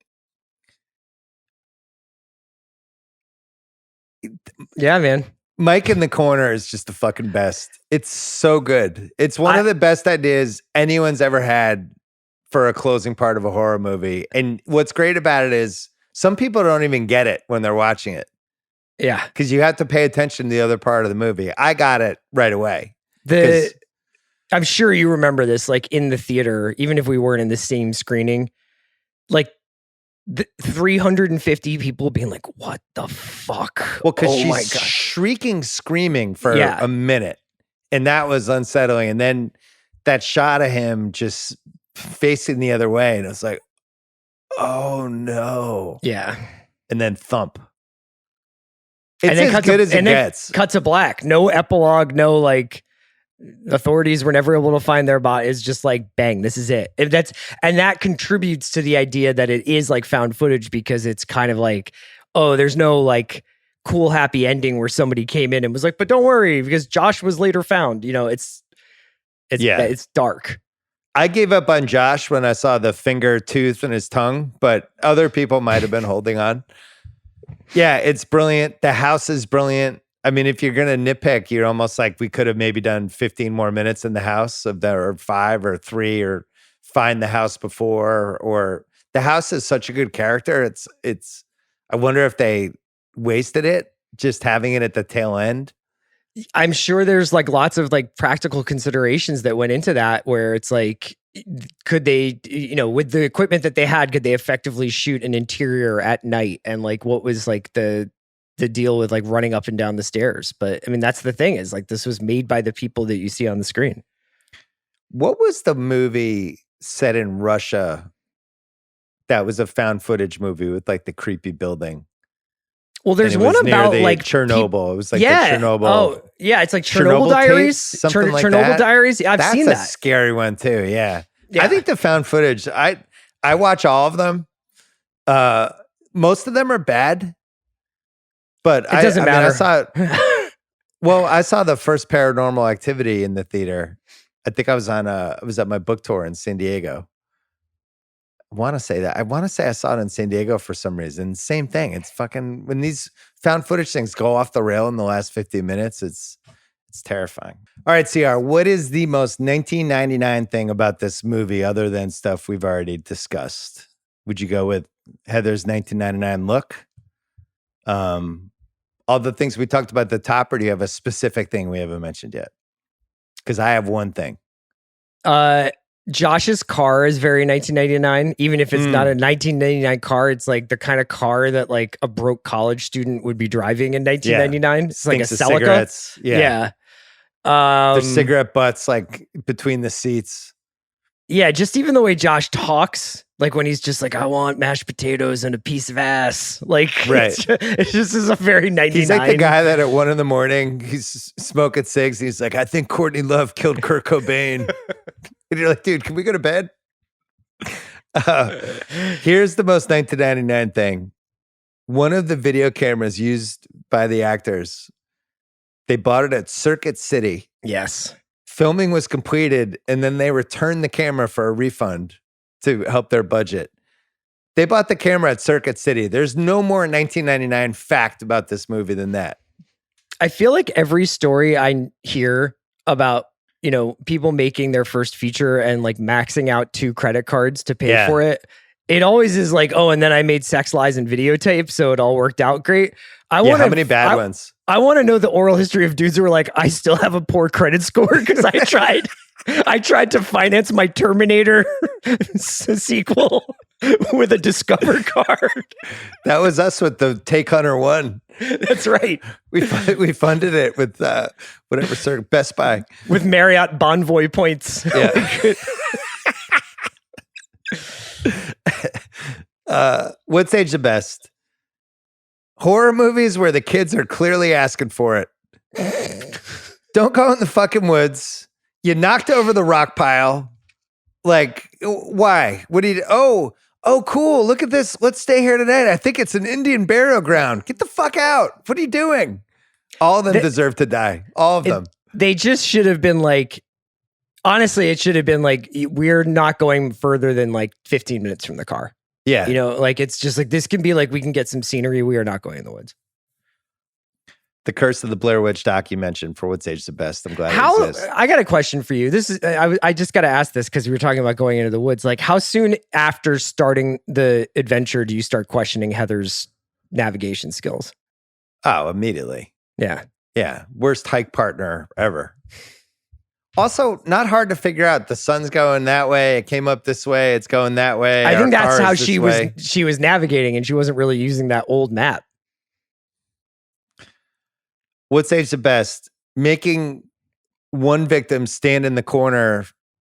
Yeah, man. Mike in the corner is just the fucking best. It's so good. It's one of the best ideas anyone's ever had for a closing part of a horror movie. And what's great about it is some people don't even get it when they're watching it. Yeah. Because you have to pay attention to the other part of the movie. I got it right away. I'm sure you remember this, like in the theater, even if we weren't in the same screening, like 350 people being like, what the fuck? Well, because she's shrieking, screaming for a minute. And that was unsettling. And then that shot of him just facing the other way. And it's like, oh no. Yeah. And then thump. It's as good as it gets. Cut to black. No epilogue. No like authorities were never able to find their body. It's just like bang, this is it. And that contributes to the idea that it is like found footage, because it's kind of like, oh, there's no like cool happy ending where somebody came in and was like, but don't worry because Josh was later found. It's dark. I gave up on Josh when I saw the finger tooth in his tongue, but other people might have been holding on. Yeah, it's brilliant. The house is brilliant. I mean, if you're going to nitpick, you're almost like we could have maybe done 15 more minutes in the house or 5 or 3, or find the house before, or the house is such a good character. It's, I wonder if they wasted it just having it at the tail end. I'm sure there's like lots of like practical considerations that went into that, where it's like, could they, with the equipment that they had, could they effectively shoot an interior at night? And like, what was like the deal with like running up and down the stairs? But I mean, that's the thing, is like, this was made by the people that you see on the screen. What was the movie set in Russia that was a found footage movie with like the creepy building? Well, there's one about like Chernobyl. It was like the Chernobyl. Oh, yeah. It's like Chernobyl Diaries. Something like Chernobyl that. Diaries. Yeah, I've seen that. That's a scary one too. Yeah. Yeah. I think the found footage, I watch all of them. Most of them are bad, but It doesn't matter. I saw it. Well, I saw the first Paranormal Activity in the theater. I think I was at my book tour in San Diego. I want to say that. I want to say I saw it in San Diego for some reason. Same thing. It's fucking, when these found footage things go off the rail in the last 50 minutes, it's terrifying. All right, CR, what is the most 1999 thing about this movie other than stuff we've already discussed? Would you go with Heather's 1999 look? All the things we talked about at the top, or do you have a specific thing we haven't mentioned yet? Because I have one thing. Josh's car is very 1999. Even if it's not a 1999 car, it's like the kind of car that like a broke college student would be driving in 1999. It's like a Celica. Cigarettes. Yeah. There's cigarette butts like between the seats. Yeah, just even the way Josh talks, like when he's just like, I want mashed potatoes and a piece of ass. Like, right. It's just is a very 99. He's like the guy that at 1 a.m, he's smoking cigs. And he's like, I think Courtney Love killed Kurt Cobain. And you're like, dude, can we go to bed? Here's the most 1999 thing. One of the video cameras used by the actors, they bought it at Circuit City. Yes. Filming was completed, and then they returned the camera for a refund to help their budget. They bought the camera at Circuit City. There's no more 1999 fact about this movie than that. I feel like every story I hear about, you know, people making their first feature and like maxing out 2 credit cards to pay for it. It always is like, oh, and then I made Sex, Lies, and Videotape, so it all worked out great. How many bad ones? I want to know the oral history of dudes who were like, I still have a poor credit score because I tried to finance my Terminator sequel with a Discover card. That was us with the Take Hunter 1. That's right. We funded it with whatever Best Buy with Marriott Bonvoy points. Yeah. What's age the best? Horror movies where the kids are clearly asking for it. Don't go in the fucking woods. You knocked over the rock pile. Like, why? What do you? Oh, cool. Look at this. Let's stay here tonight. I think it's an Indian burial ground. Get the fuck out. What are you doing? All of them deserve to die. All of them. They just should have been like, honestly, it should have been like, we're not going further than like 15 minutes from the car. Yeah. You know, like it's just like, this can be like, we can get some scenery. We are not going in the woods. The Curse of the Blair Witch doc you mentioned for What's Age the Best. I'm glad it exists. I got a question for you. This is, I just got to ask this because we were talking about going into the woods. Like, how soon after starting the adventure do you start questioning Heather's navigation skills? Oh, immediately. Yeah. Yeah. Worst hike partner ever. Also, not hard to figure out. The sun's going that way. It came up this way. It's going that way. I think that's how she was navigating, and she wasn't really using that old map. What's age the best? Making one victim stand in the corner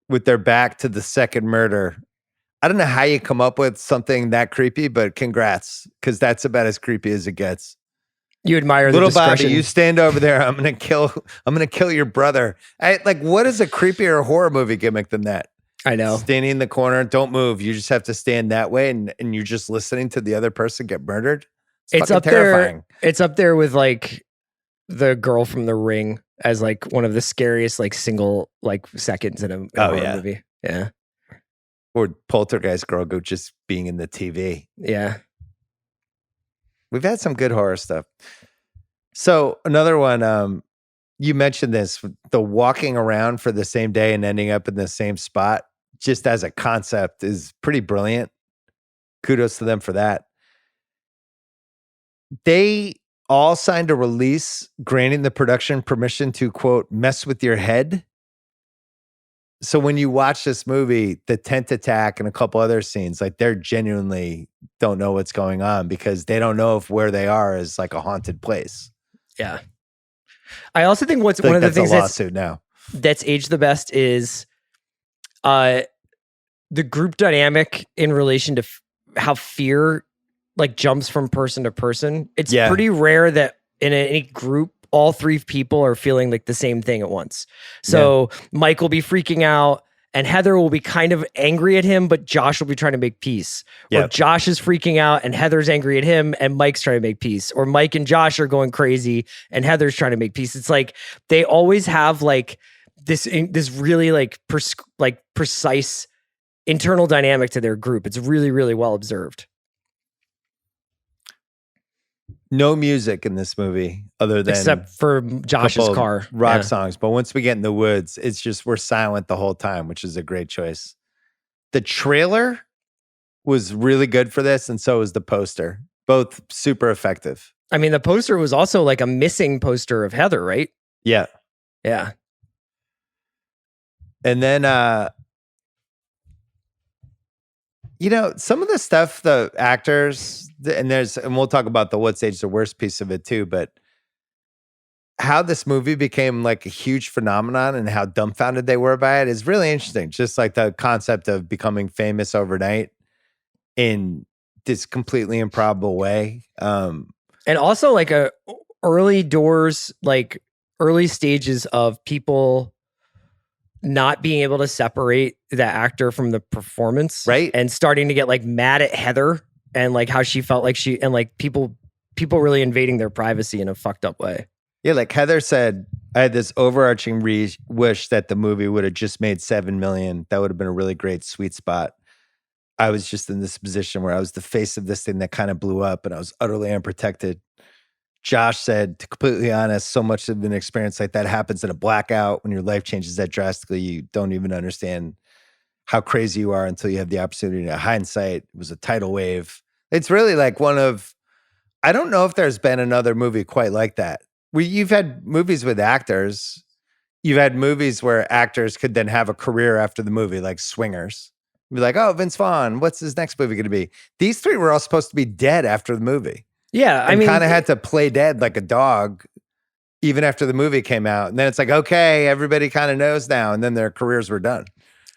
with their back to the second murder. I don't know how you come up with something that creepy, but congrats, because that's about as creepy as it gets. You admire Little the discretion. Bobby, you stand over there. I'm gonna kill your brother. What is a creepier horror movie gimmick than that? I know. Standing in the corner, don't move. You just have to stand that way, and you're just listening to the other person get murdered. It's up terrifying. It's up there with like the girl from The Ring as like one of the scariest like single like seconds in a horror movie. Yeah. Or Poltergeist girl go just being in the TV. Yeah. We've had some good horror stuff. So another one, you mentioned this, the walking around for the same day and ending up in the same spot, just as a concept, is pretty brilliant. Kudos to them for that. They all signed a release granting the production permission to, quote, mess with your head. So when you watch this movie, the tent attack and a couple other scenes, like they're genuinely don't know what's going on because they don't know if where they are is like a haunted place. Yeah. I also think one of the things that's aged the best is the group dynamic in relation to how fear like jumps from person to person. It's pretty rare that in any group, all 3 people are feeling like the same thing at once. So Mike will be freaking out and Heather will be kind of angry at him, but Josh will be trying to make peace. Or Josh is freaking out and Heather's angry at him and Mike's trying to make peace. Or Mike and Josh are going crazy and Heather's trying to make peace. It's like they always have like this really like precise internal dynamic to their group. It's really, really well observed. No music in this movie other than except for Josh's car rock songs. But once we get in the woods, it's just we're silent the whole time, which is a great choice. The trailer was really good for this, and so was the poster. Both super effective. I mean, the poster was also like a missing poster of Heather, right? Yeah. Yeah. And then some of the stuff, the actors, and we'll talk about the what stage the worst piece of it too, but how this movie became like a huge phenomenon and how dumbfounded they were by it is really interesting. Just like the concept of becoming famous overnight in this completely improbable way. And also like early stages of people not being able to separate the actor from the performance, right? And starting to get like mad at Heather and like how she felt like and like people really invading their privacy in a fucked up way. Yeah, like Heather said, I had this overarching wish that the movie would have just made $7 million. That would have been a really great sweet spot. I was just in this position where I was the face of this thing that kind of blew up and I was utterly unprotected. Josh said, to be completely honest, so much of an experience like that happens in a blackout. When your life changes that drastically, you don't even understand how crazy you are until you have the opportunity to hindsight. It was a tidal wave. It's really like I don't know if there's been another movie quite like that. You've had movies with actors. You've had movies where actors could then have a career after the movie, like Swingers. Be like, oh, Vince Vaughn, what's his next movie going to be? These three were all supposed to be dead after the movie. Yeah, I mean, kind of had to play dead like a dog even after the movie came out. And then it's like, okay, everybody kind of knows now. And then their careers were done.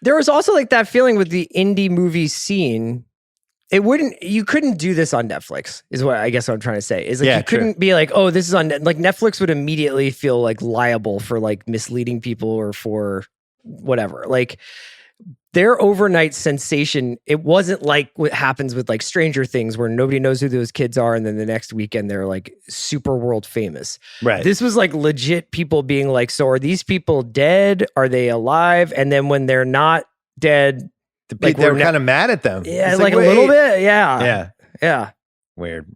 There was also like that feeling with the indie movie scene. You couldn't do this on Netflix is what I guess what I'm trying to say. Is like you couldn't be like, oh, this is on, like Netflix would immediately feel like liable for like misleading people or for whatever. Like their overnight sensation, it wasn't like what happens with like Stranger Things where nobody knows who those kids are and then the next weekend they're like super world famous. Right. This was like legit people being like, so are these people dead? Are they alive? And then when they're not dead, like they're kind of mad at them. Yeah, like a little bit. Yeah. Yeah. Yeah. Weird.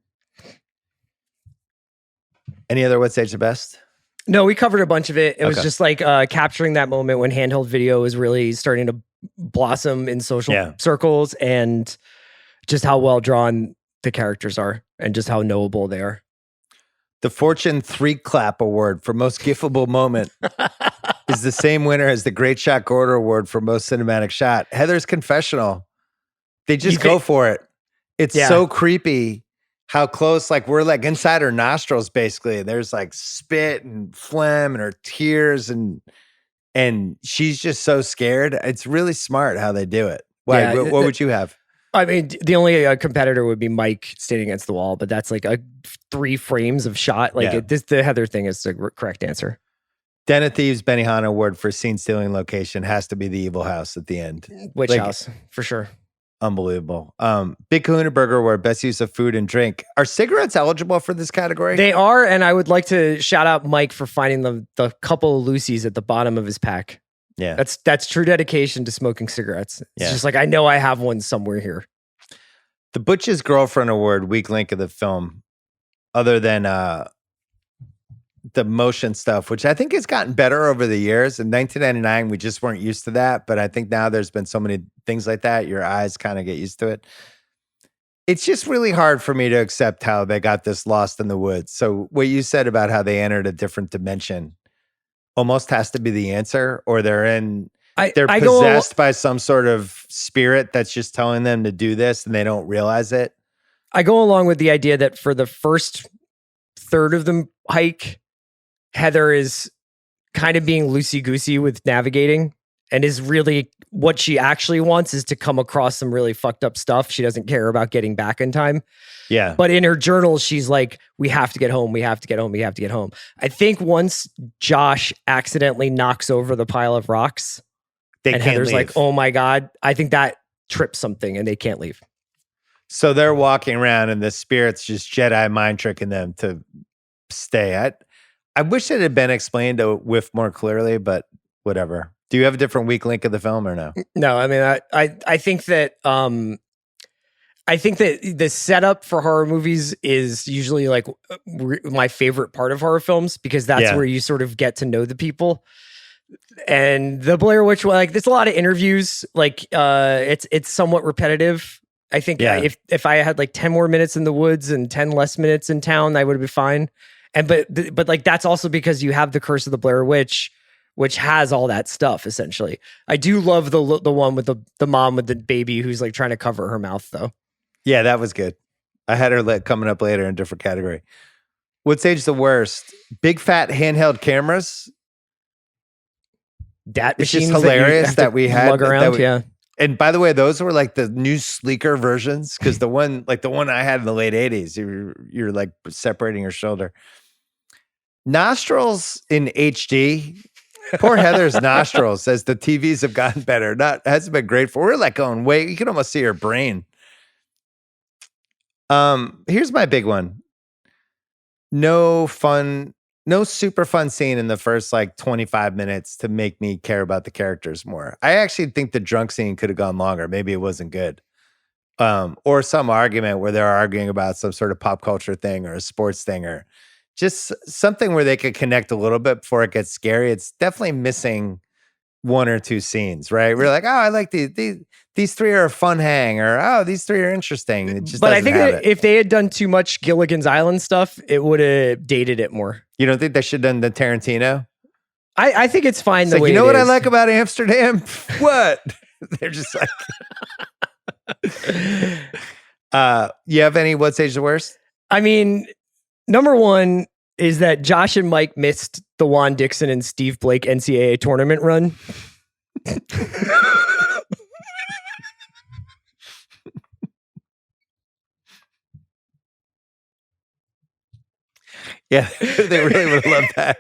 Any other what stage the best? No, we covered a bunch of it. It was just like capturing that moment when handheld video is really starting to blossom in social circles and just how well drawn the characters are and just how knowable they are. The Fortune 3 Clap Award for Most Gifable Moment is the same winner as the Great Shot Gorder Award for Most Cinematic Shot. Heather's confessional. They just go for it. It's so creepy how close, like we're like inside her nostrils, basically. There's like spit and phlegm and her tears and she's just so scared. It's really smart how they do it. Why? Yeah, what would you have? I mean, the only competitor would be Mike standing against the wall, but that's like 3 frames of shot. Like the Heather thing is the correct answer. Den of Thieves Benihana Award for scene stealing location has to be the Evil House at the end. Witch House, for sure. Unbelievable. Big Kahuna Burger Award, best use of food and drink. Are cigarettes eligible for this category? They are, and I would like to shout out Mike for finding the couple of Lucy's at the bottom of his pack. Yeah. That's true dedication to smoking cigarettes. It's just like, I know I have one somewhere here. The Butch's Girlfriend Award, weak link of the film, other than the motion stuff, which I think has gotten better over the years. In 1999, we just weren't used to that. But I think now there's been so many things like that, your eyes kind of get used to it. It's just really hard for me to accept how they got this lost in the woods. So what you said about how they entered a different dimension almost has to be the answer, or they're possessed by some sort of spirit that's just telling them to do this and they don't realize it. I go along with the idea that for the first third of the hike, Heather is kind of being loosey-goosey with navigating and is really what she actually wants is to come across some really fucked up stuff. She doesn't care about getting back in time. Yeah. But in her journal, she's like, we have to get home. We have to get home. We have to get home. I think once Josh accidentally knocks over the pile of rocks, They and can't Heather's leave. like, oh my God, I think that trips something and they can't leave. So they're walking around and the spirit's just Jedi mind tricking them to stay. I wish it had been explained to Whiff more clearly, but whatever. Do you have a different weak link of the film or no? No, I mean, I think that the setup for horror movies is usually like my favorite part of horror films, because that's where you sort of get to know the people. And the Blair Witch, like, there's a lot of interviews. Like, it's somewhat repetitive. I think if I had like 10 more minutes in the woods and 10 less minutes in town, I would be fine. And but like that's also because you have the Curse of the Blair Witch, which has all that stuff essentially. I do love the one with the mom with the baby who's like trying to cover her mouth though. Yeah, that was good. I had her coming up later in a different category. What's aged the worst? Big fat handheld cameras. Dat it's machines just hilarious that we had lug around. Yeah. And by the way, those were like the new sleeker versions, because the one I had in the late 80s, you're like separating your shoulder. Nostrils in HD. Poor Heather's nostrils, as the TVs have gotten better. Hasn't been great for. We're like going, wait, you can almost see her brain. Here's my big one. No super fun scene in the first like 25 minutes to make me care about the characters more. I actually think the drunk scene could have gone longer. Maybe it wasn't good. Or some argument where they're arguing about some sort of pop culture thing or a sports thing, or just something where they could connect a little bit before it gets scary. It's definitely missing one or two scenes, right? We're like, oh, I like these three are a fun hang, or oh, these three are interesting. It just but I think if they had done too much Gilligan's Island stuff, it would have dated it more. You don't think they should have done the Tarantino? I think it's fine. It's the way you know it what is. I like about Amsterdam? What? They're just like, you have any what's aged the worst? I mean, number one is that Josh and Mike missed the Juan Dixon and Steve Blake NCAA tournament run. Yeah, they really would have loved that.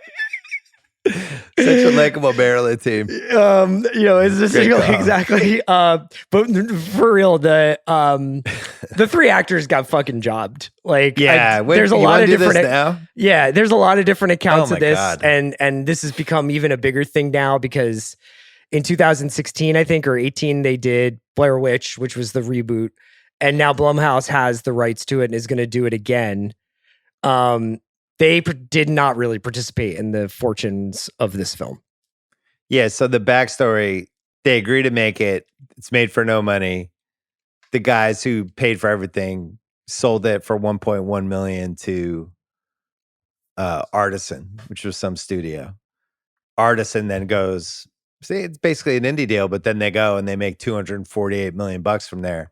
Such a likable Maryland team. It's just exactly. But for real, the three actors got fucking jobbed. Like, there's a lot of different. Now? Yeah, there's a lot of different accounts of this, God. and this has become even a bigger thing now because in 2016, I think, or 18, they did Blair Witch, which was the reboot, and now Blumhouse has the rights to it and is going to do it again. They did not really participate in the fortunes of this film. Yeah, so the backstory, they agree to make it. It's made for no money. The guys who paid for everything sold it for $1.1 million to Artisan, which was some studio. Artisan then goes, see, it's basically an indie deal, but then they go and they make $248 million from there.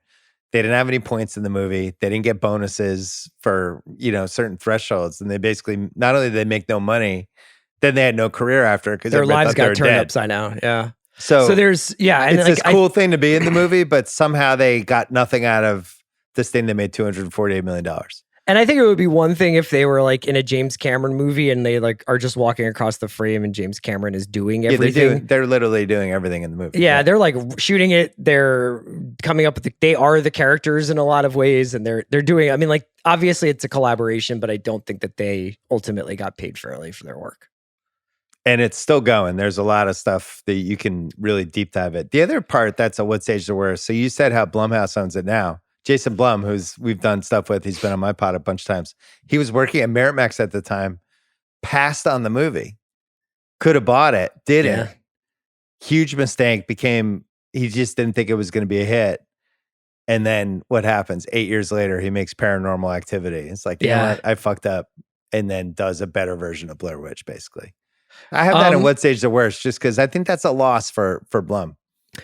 They didn't have any points in the movie. They didn't get bonuses for, certain thresholds. And they basically, not only did they make no money, then they had no career after, because their lives got turned upside down. Yeah. So there's, and it's this cool thing to be in the movie, but somehow they got nothing out of this thing that made $248 million. And I think it would be one thing if they were like in a James Cameron movie and they like are just walking across the frame and James Cameron is doing everything. Yeah, they're literally doing everything in the movie. Yeah, they're like shooting it. They're coming up with they are the characters in a lot of ways, and they're doing. I mean, like obviously it's a collaboration, but I don't think that they ultimately got paid fairly for their work. And it's still going. There's a lot of stuff that you can really deep dive it. The other part that's a what's aged the worst. So you said how Blumhouse owns it now. Jason Blum, we've done stuff with, he's been on my pod a bunch of times. He was working at Miramax at the time, passed on the movie, could have bought it, didn't. Huge mistake. He just didn't think it was going to be a hit. And then what happens? 8 years later, he makes Paranormal Activity. It's like, you know what? I fucked up. And then does a better version of Blair Witch, basically. I have that in What's Aged the Worst, just because I think that's a loss for Blum.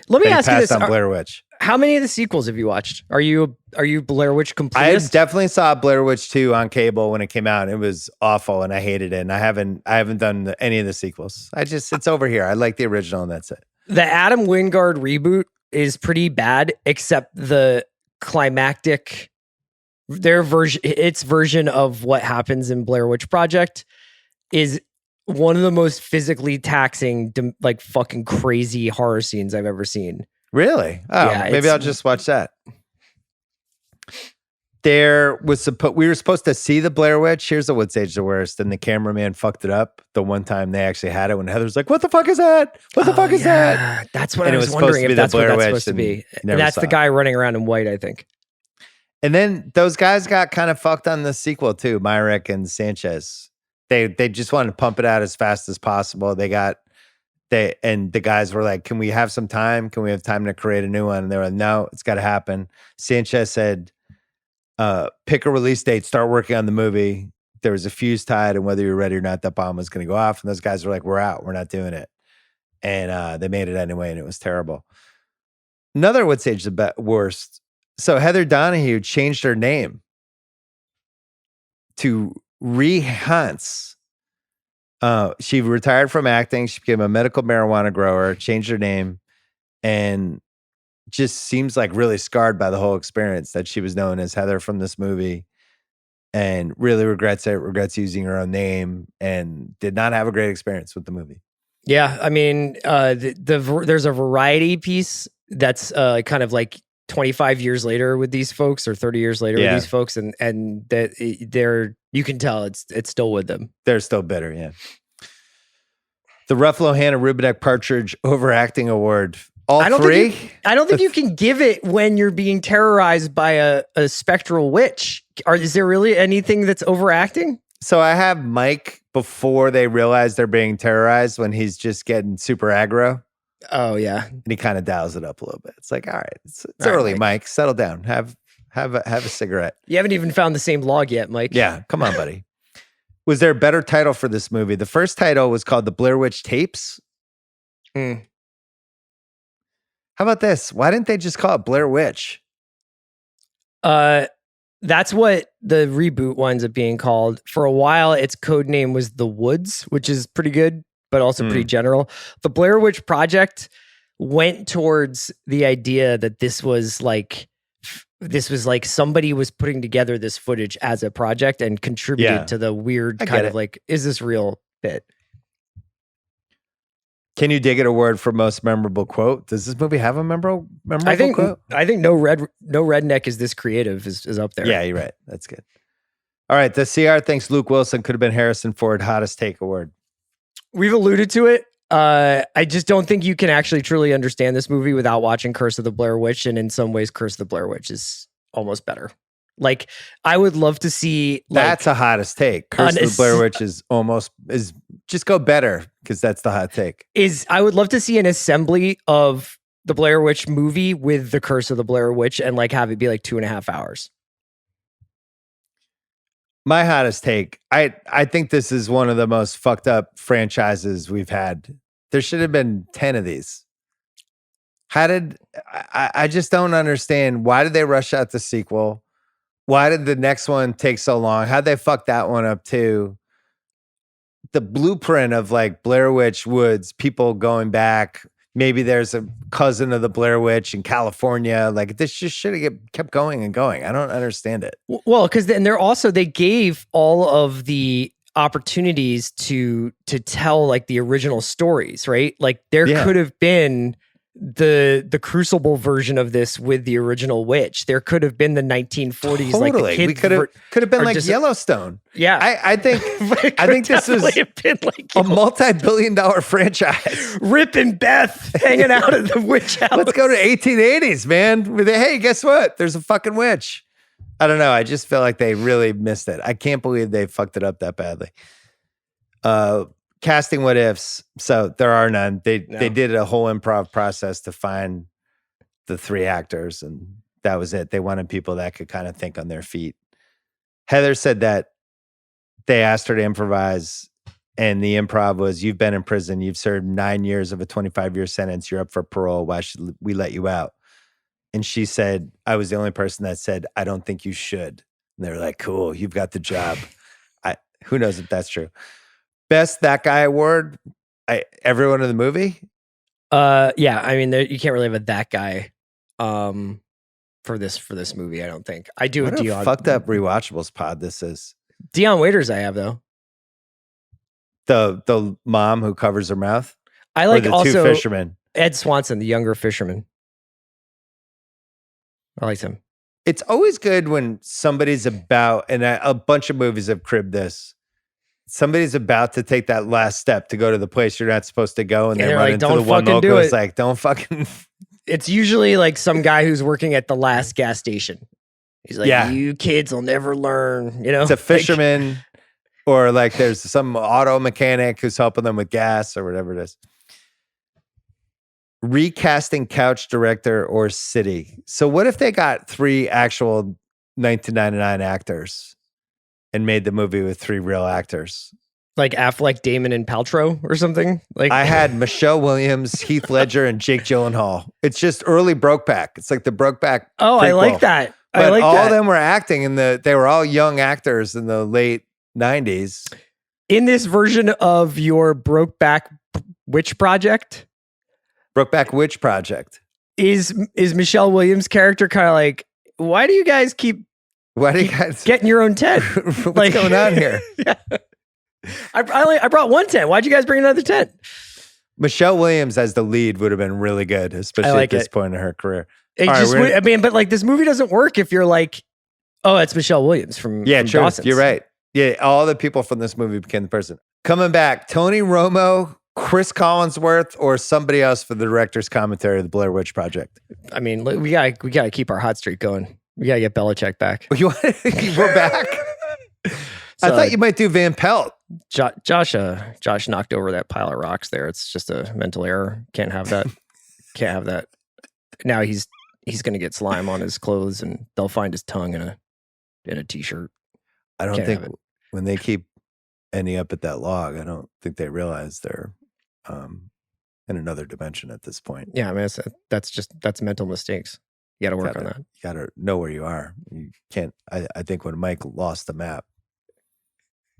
Let me ask you this: on Blair Witch. How many of the sequels have you watched? Are you Blair Witch completist? I definitely saw Blair Witch 2 on cable when it came out. It was awful, and I hated it. And I haven't done any of the sequels. It's over here. I like the original, and that's it. The Adam Wingard reboot is pretty bad, except the climactic, its version of what happens in Blair Witch Project is one of the most physically taxing, like fucking crazy horror scenes I've ever seen. Really? Oh, Yeah, maybe I'll just watch that. There was we were supposed to see the Blair Witch. Here's the What's Age the Worst, and the cameraman fucked it up the one time they actually had it when Heather's like, "What the fuck is that? What the fuck is that?" That's what And I it was was supposed wondering to be if the that's what Blair that's Witch, supposed to and be. never And that's saw the it. guy running around in white, I think. And then those guys got kind of fucked on the sequel too, Myrick and Sanchez. They just wanted to pump it out as fast as possible. And the guys were like, "Can we have some time? Can we have time to create a new one?" And they were like, "No, it's got to happen." Sanchez said, "Pick a release date, start working on the movie." There was a fuse tied, and whether you're ready or not, that bomb was going to go off. And those guys were like, "We're out. We're not doing it." And they made it anyway, and it was terrible. Another What's Age the Worst. So Heather Donahue changed her name to Rehance. She retired from acting. She became a medical marijuana grower, changed her name, and just seems like really scarred by the whole experience that she was known as Heather from this movie, and really regrets it, regrets using her own name, and did not have a great experience with the movie. Yeah, I mean, there's a variety piece that's kind of like 25 years later with these folks, or 30 years later with these folks, and that they're, you can tell it's still with them. They're still bitter, yeah. The Ruffalo Hannah Rubinek Partridge Overacting Award. I don't think you can give it when you're being terrorized by a spectral witch. Is there really anything that's overacting? So I have Mike before they realize they're being terrorized, when he's just getting super aggro. Oh yeah, and he kind of dials it up a little bit. It's like, all right, it's early, Mike. Settle down. Have a cigarette. You haven't even found the same log yet, Mike. Yeah, come on, buddy. Was there a better title for this movie? The first title was called The Blair Witch Tapes. How about this? Why didn't they just call it Blair Witch? That's what the reboot winds up being called. For a while, its code name was The Woods, which is pretty good, but also pretty general. The Blair Witch Project went towards the idea that this was like somebody was putting together this footage as a project and contributed to the weird kind of like, is this real bit? Can you dig it a word for most memorable quote? Does this movie have a memorable quote? I think no redneck is this creative is up there. Yeah, you're right. That's good. All right. The CR thinks Luke Wilson could have been Harrison Ford Hottest Take Award. We've alluded to it. I just don't think you can actually truly understand this movie without watching Curse of the Blair Witch. And in some ways, Curse of the Blair Witch is almost better. Like, I would love to see. That's a hottest take. Curse of the Blair Witch is just go better, because that's the hot take. I would love to see an assembly of the Blair Witch movie with the Curse of the Blair Witch and like have it be like 2.5 hours. My hottest take. I think this is one of the most fucked up franchises we've had. There should have been 10 of these. I just don't understand. Why did they rush out the sequel? Why did the next one take so long? How'd they fuck that one up too? The blueprint of like Blair Witch Woods, people going back. Maybe there's a cousin of the Blair Witch in California. Like, this just should have kept going and going. I don't understand it. Well, because then they gave all of the opportunities to tell like the original stories, right? Like there could have been the Crucible version of this with the original witch. There could have been the 1940s. Totally. Like the kids we could have been like Yellowstone. Yeah. I think this is like a multi-billion-dollar franchise. Rip and Beth hanging out at the witch house. Let's go to 1880s, man. Hey, guess what? There's a fucking witch. I don't know. I just feel like they really missed it. I can't believe they fucked it up that badly. Casting what ifs. So there are none. They did a whole improv process to find the 3 actors, and that was it. They wanted people that could kind of think on their feet. Heather said that they asked her to improvise, and the improv was, you've been in prison. You've served 9 years of a 25-year sentence. You're up for parole. Why should we let you out? And she said, I was the only person that said, I don't think you should. And they were like, cool, you've got the job. Who knows if that's true. Best That Guy award, everyone in the movie? Yeah, I mean, you can't really have a That Guy for this movie, I don't think. I do what a Dion. Fucked up Rewatchables pod this is. Dion Waiters I have, though. The mom who covers her mouth. I Or like the also two fishermen. Ed Swanson, the younger fisherman. I like him. It's always good when somebody's about, and a bunch of movies have cribbed this. Somebody's about to take that last step to go to the place you're not supposed to go, and Yeah, they they're run like, into "Don't the one fucking do local. It's it." like, don't fucking. It's usually like some guy who's working at the last gas station. He's like, Yeah. "You kids will never learn." You know, It's a Like, fisherman, or like there's some auto mechanic who's helping them with gas or whatever it is. Recasting couch director or city. So what if they got 3 actual 1999 actors and made the movie with 3 real actors? like Affleck, Damon, and Paltrow or something. Like I had Michelle Williams, Heath Ledger, and Jake Gyllenhaal. It's just early Brokeback. It's like the Brokeback. Oh, I prequel. like that. But I like all that. of them were acting they were all young actors in the late 90s. In this version of your Brokeback Witch Project, Brokeback Witch Project. is Michelle Williams' character kind of like, why do you guys keep Why do you guys getting your own tent? What's going on here? Yeah. I brought one tent. Why'd you guys bring another tent? Michelle Williams as the lead would have been really good, especially like at this it. point in her career. It All right, just we're would, I mean, but like this movie doesn't work if you're like, oh, it's Michelle Williams from Yeah, from true. Dawson's. You're right. Yeah, all the people from this movie became the person. Coming back, Tony Romo, Chris Collinsworth, or somebody else for the director's commentary of the Blair Witch Project. I mean, look, we gotta keep our hot streak going. We gotta get Belichick back. We're back. I So, thought you might do Van Pelt. Josh knocked over that pile of rocks there. It's just a mental error. Can't have that. Can't have that. Now he's gonna get slime on his clothes, and they'll find his tongue in a t-shirt. I don't Can't think have it. when they keep ending up at that log, I don't think they realize they're in another dimension at this point. Yeah, I mean that's mental mistakes. You got to work on that. You gotta know where you are. You can't. I think when Mike lost the map,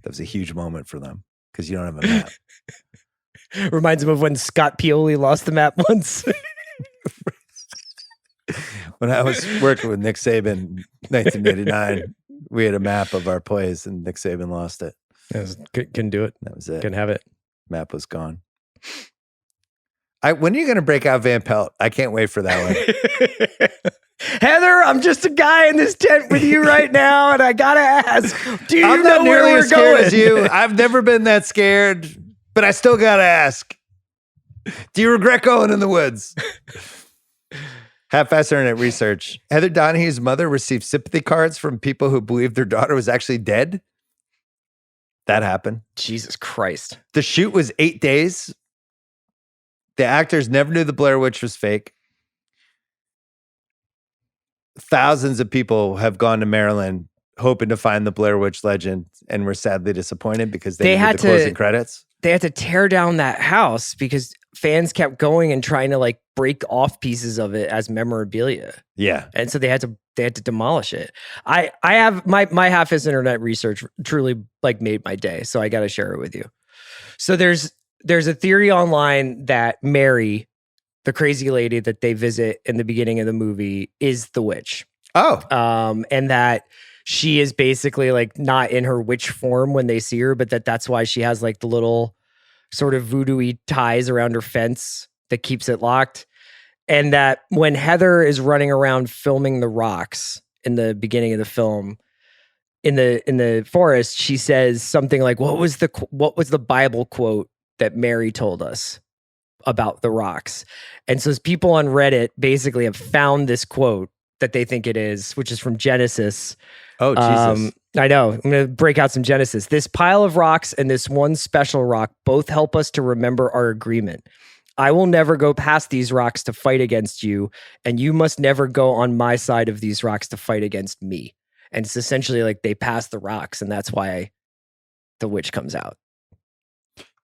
that was a huge moment for them because you don't have a map. Reminds him of when Scott Pioli lost the map once. When I was working with Nick Saban in 1989, we had a map of our plays, and Nick Saban lost it. Couldn't do it. That was it. Couldn't have it. Map was gone. When are you going to break out Van Pelt? I can't wait for that one. Heather, I'm just a guy in this tent with you right now, and I gotta ask, do you I'm know not where nearly we're as scared going? as you. I've never been that scared, but I still gotta ask. Do you regret going in the woods? Half-assed internet research. Heather Donahue's mother received sympathy cards from people who believed their daughter was actually dead. That happened. Jesus Christ. The shoot was 8 days. The actors never knew the Blair Witch was fake. Thousands of people have gone to Maryland hoping to find the Blair Witch legend and were sadly disappointed because they had the closing credits. They had to tear down that house because fans kept going and trying to like break off pieces of it as memorabilia. Yeah. And so they had to demolish it. I have my half-assed internet research truly like made my day, so I got to share it with you. So there's a theory online that Mary, the crazy lady that they visit in the beginning of the movie, is the witch. Oh. And that she is basically like not in her witch form when they see her, but that's why she has like the little sort of voodoo-y ties around her fence that keeps it locked. And that when Heather is running around filming the rocks in the beginning of the film, in the forest, she says something like, what was the Bible quote that Mary told us about the rocks? And so people on Reddit basically have found this quote that they think it is, which is from Genesis. Oh, Jesus. I know. I'm going to break out some Genesis. This pile of rocks and this one special rock both help us to remember our agreement. I will never go past these rocks to fight against you, and you must never go on my side of these rocks to fight against me. And it's essentially like they pass the rocks, and that's why the witch comes out.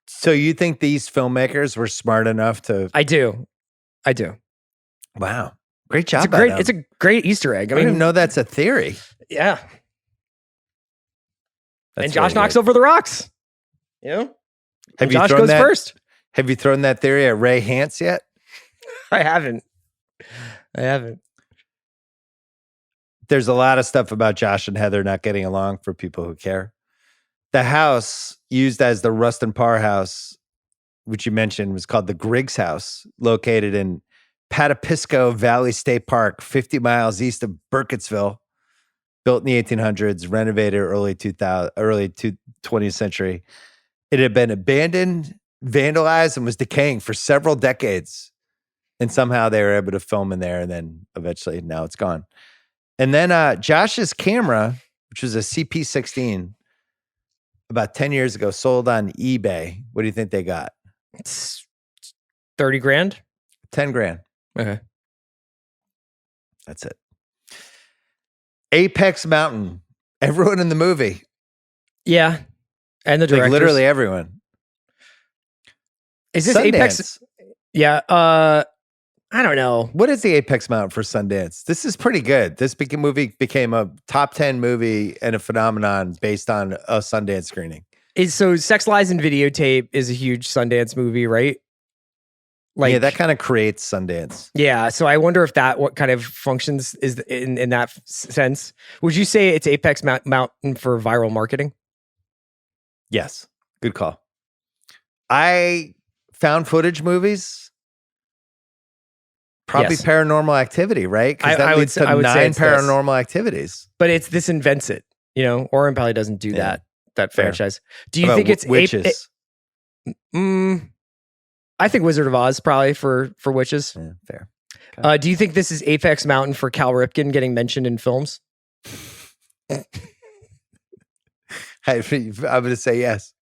So you think these filmmakers were smart enough to... I do. Wow. Great job. It's a great Easter egg. I didn't know that's a theory. Yeah. That's and Josh really knocks good. over the rocks. You know? Have you Josh thrown goes that- first. Have you thrown that theory at Ray Hance yet? I haven't. There's a lot of stuff about Josh and Heather not getting along for people who care. The house used as the Rustin Parr house, which you mentioned, was called the Griggs House, located in Patapisco Valley State Park, 50 miles east of Burkittsville. Built in the 1800s, renovated early 20th century. It had been abandoned, vandalized, and was decaying for several decades. And somehow they were able to film in there, and then eventually now it's gone. And then Josh's camera, which was a CP16, about 10 years ago, sold on eBay. What do you think they got? It's 30 grand? 10 grand. Okay. That's it. Apex Mountain. Everyone in the movie. Yeah. And the directors. Like literally everyone. Is this Sundance. Apex? Yeah. I don't know. What is the Apex Mountain for Sundance? This is pretty good. This movie became a top 10 movie and a phenomenon based on a Sundance screening. So Sex, Lies, and Videotape is a huge Sundance movie, right? Like, yeah, that kind of creates Sundance. Yeah, so I wonder if what kind of functions is in that sense. Would you say it's Apex Mountain for viral marketing? Yes, good call. I found footage movies, probably Yes. Paranormal Activity, right? Because that I would leads say- to I would say 9 it's this. Paranormal Activities. But this invents it, Oren probably doesn't do Yeah. that Fair. franchise. Do you How think about it's witches? I think Wizard of Oz probably for witches. Yeah, fair. Do you think this is Apex Mountain for Cal Ripken getting mentioned in films? I'm going to say yes.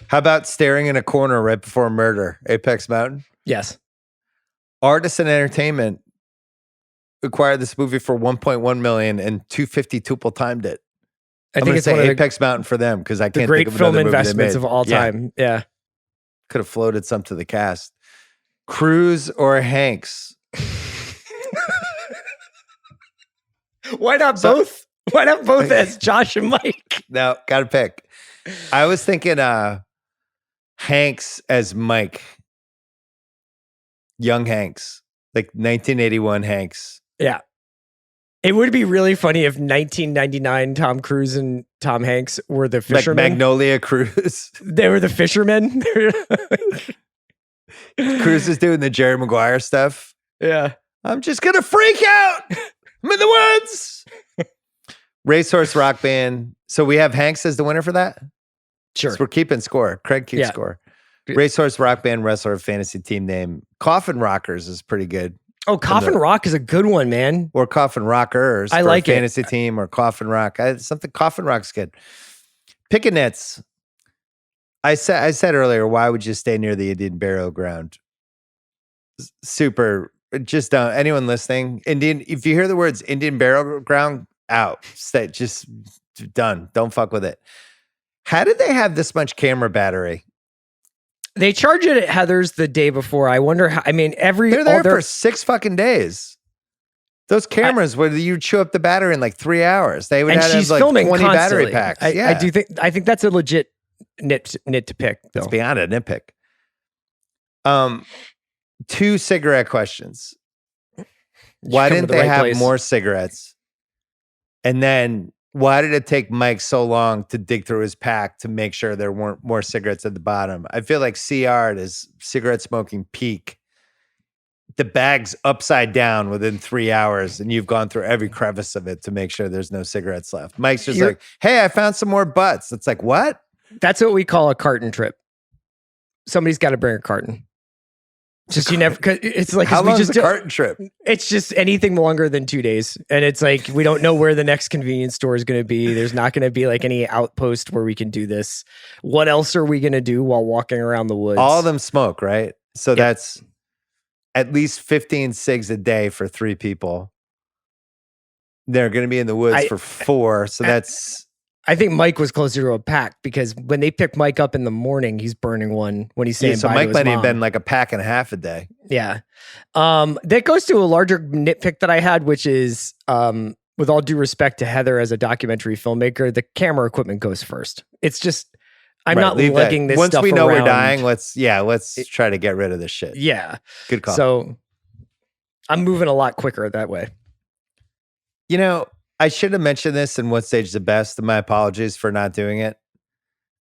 How about Staring in a Corner right before murder? Apex Mountain? Yes. Artisan Entertainment acquired this movie for $1.1 million and $250 tuple timed it. I I'm think going to it's say one of Apex Mountain for them because I the can't great think of film another movie they investments made. of all time. Yeah. Could have floated some to the cast. Cruise or Hanks? Why not both? Why not both as Josh and Mike? No, got to pick. I was thinking Hanks as Mike. Young Hanks. Like 1981 Hanks. Yeah. It would be really funny if 1999 Tom Cruise and Tom Hanks were the Like fishermen. Magnolia Cruise. They were the fishermen. Cruise is doing the Jerry Maguire stuff. Yeah. I'm just going to freak out. I'm in the woods. Racehorse Rock Band. So we have Hanks as the winner for that? Sure. So we're keeping score. Craig keeps Yeah. score. Racehorse Rock Band wrestler fantasy team name. Coffin Rockers is pretty good. Oh, Coffin Rock is a good one, man. Or Coffin Rockers. I for like a it. fantasy team or Coffin Rock. Something Coffin Rock's good. Pickanets. I said earlier, why would you stay near the Indian burial ground? Super. Just don't. Anyone listening, Indian. If you hear the words Indian burial ground, out. Stay. Just done. Don't fuck with it. How did they have this much camera battery? They charge it at Heather's the day before. I wonder how. I mean, They're there for 6 fucking days. Those cameras, where you'd chew up the battery in like 3 hours. They would and have she's like filming 20 constantly. battery packs. I do think. I think that's a legit nit to pick. Bill. It's beyond a nitpick. 2 cigarette questions. Why Come to didn't the they right have place. more cigarettes? And then why did it take Mike so long to dig through his pack to make sure there weren't more cigarettes at the bottom? I feel like CR at his cigarette smoking peak. The bag's upside down within 3 hours, and you've gone through every crevice of it to make sure there's no cigarettes left. Mike's just like, hey, I found some more butts. It's like, what? That's what we call a carton trip. Somebody's got to bring a carton. Just you never. Cause it's like How we long just is a carton trip? It's just anything longer than 2 days, and it's like we don't know where the next convenience store is going to be. There's not going to be like any outpost where we can do this. What else are we going to do while walking around the woods? All of them smoke, right? So that's at least 15 cigs a day for 3 people. They're going to be in the woods for 4. So that's. I think Mike was closer to a pack because when they pick Mike up in the morning, he's burning one when he's saying so bye Mike to his might have mom. been like a pack and a half a day. Yeah. That goes to a larger nitpick that I had, which is, with all due respect to Heather as a documentary filmmaker, the camera equipment goes first. It's just, I'm not lugging this Once stuff we know around. we're dying, let's try to get rid of this shit. Yeah. Good call. So I'm moving a lot quicker that way. You know, I should have mentioned this in What Stage is the Best, and my apologies for not doing it.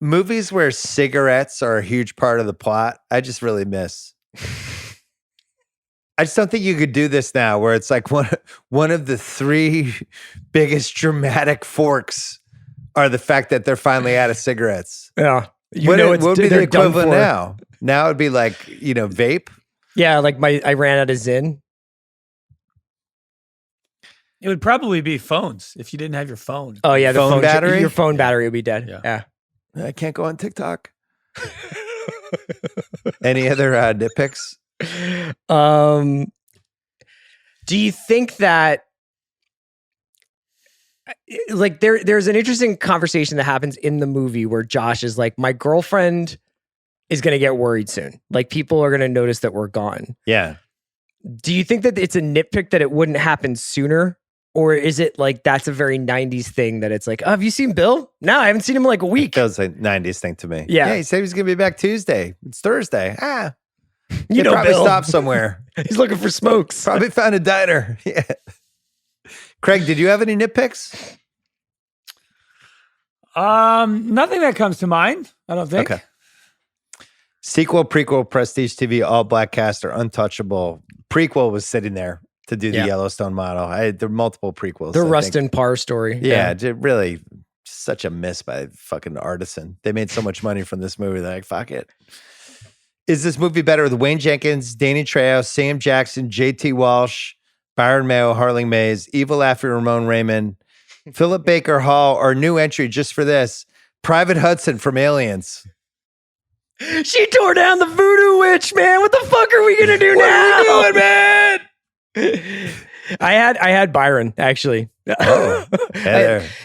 Movies where cigarettes are a huge part of the plot, I just really miss. I just don't think you could do this now, where it's like one of the three biggest dramatic forks are the fact that they're finally out of cigarettes. Yeah. What would be the equivalent now? Now it'd be like, vape. Yeah, like I ran out of Zyn. It would probably be phones if you didn't have your phone. Oh yeah, the phone battery? Your phone battery would be dead. Yeah. I can't go on TikTok. Any other nitpicks? Do you think that like there's an interesting conversation that happens in the movie where Josh is like, my girlfriend is going to get worried soon. Like people are going to notice that we're gone. Yeah. Do you think that it's a nitpick that it wouldn't happen sooner? Or is it like that's a very 90s thing that it's like, oh, have you seen Bill? No, I haven't seen him in like a week. That was a 90s thing to me. Yeah. He said he was going to be back Tuesday. It's Thursday. You know, probably Bill stopped somewhere. He's looking for smokes. Probably found a diner. Yeah. Craig, did you have any nitpicks? Nothing that comes to mind, I don't think. Okay. Sequel, prequel, Prestige TV, all black cast or untouchable. Prequel was sitting there to do the Yellowstone model. There are multiple prequels. The Rustin Parr story. Yeah, really such a miss by fucking Artisan. They made so much money from this movie. They're like, fuck it. Is this movie better with Wayne Jenkins, Danny Trejo, Sam Jackson, JT Walsh, Byron Mayo, Harling Mays, Evil Laughter, Ramon Raymond, Philip Baker Hall, or new entry just for this, Private Hudson from Aliens? She tore down the voodoo witch, man. What the fuck are we gonna do now? What are we doing, man? I had Byron actually. Oh,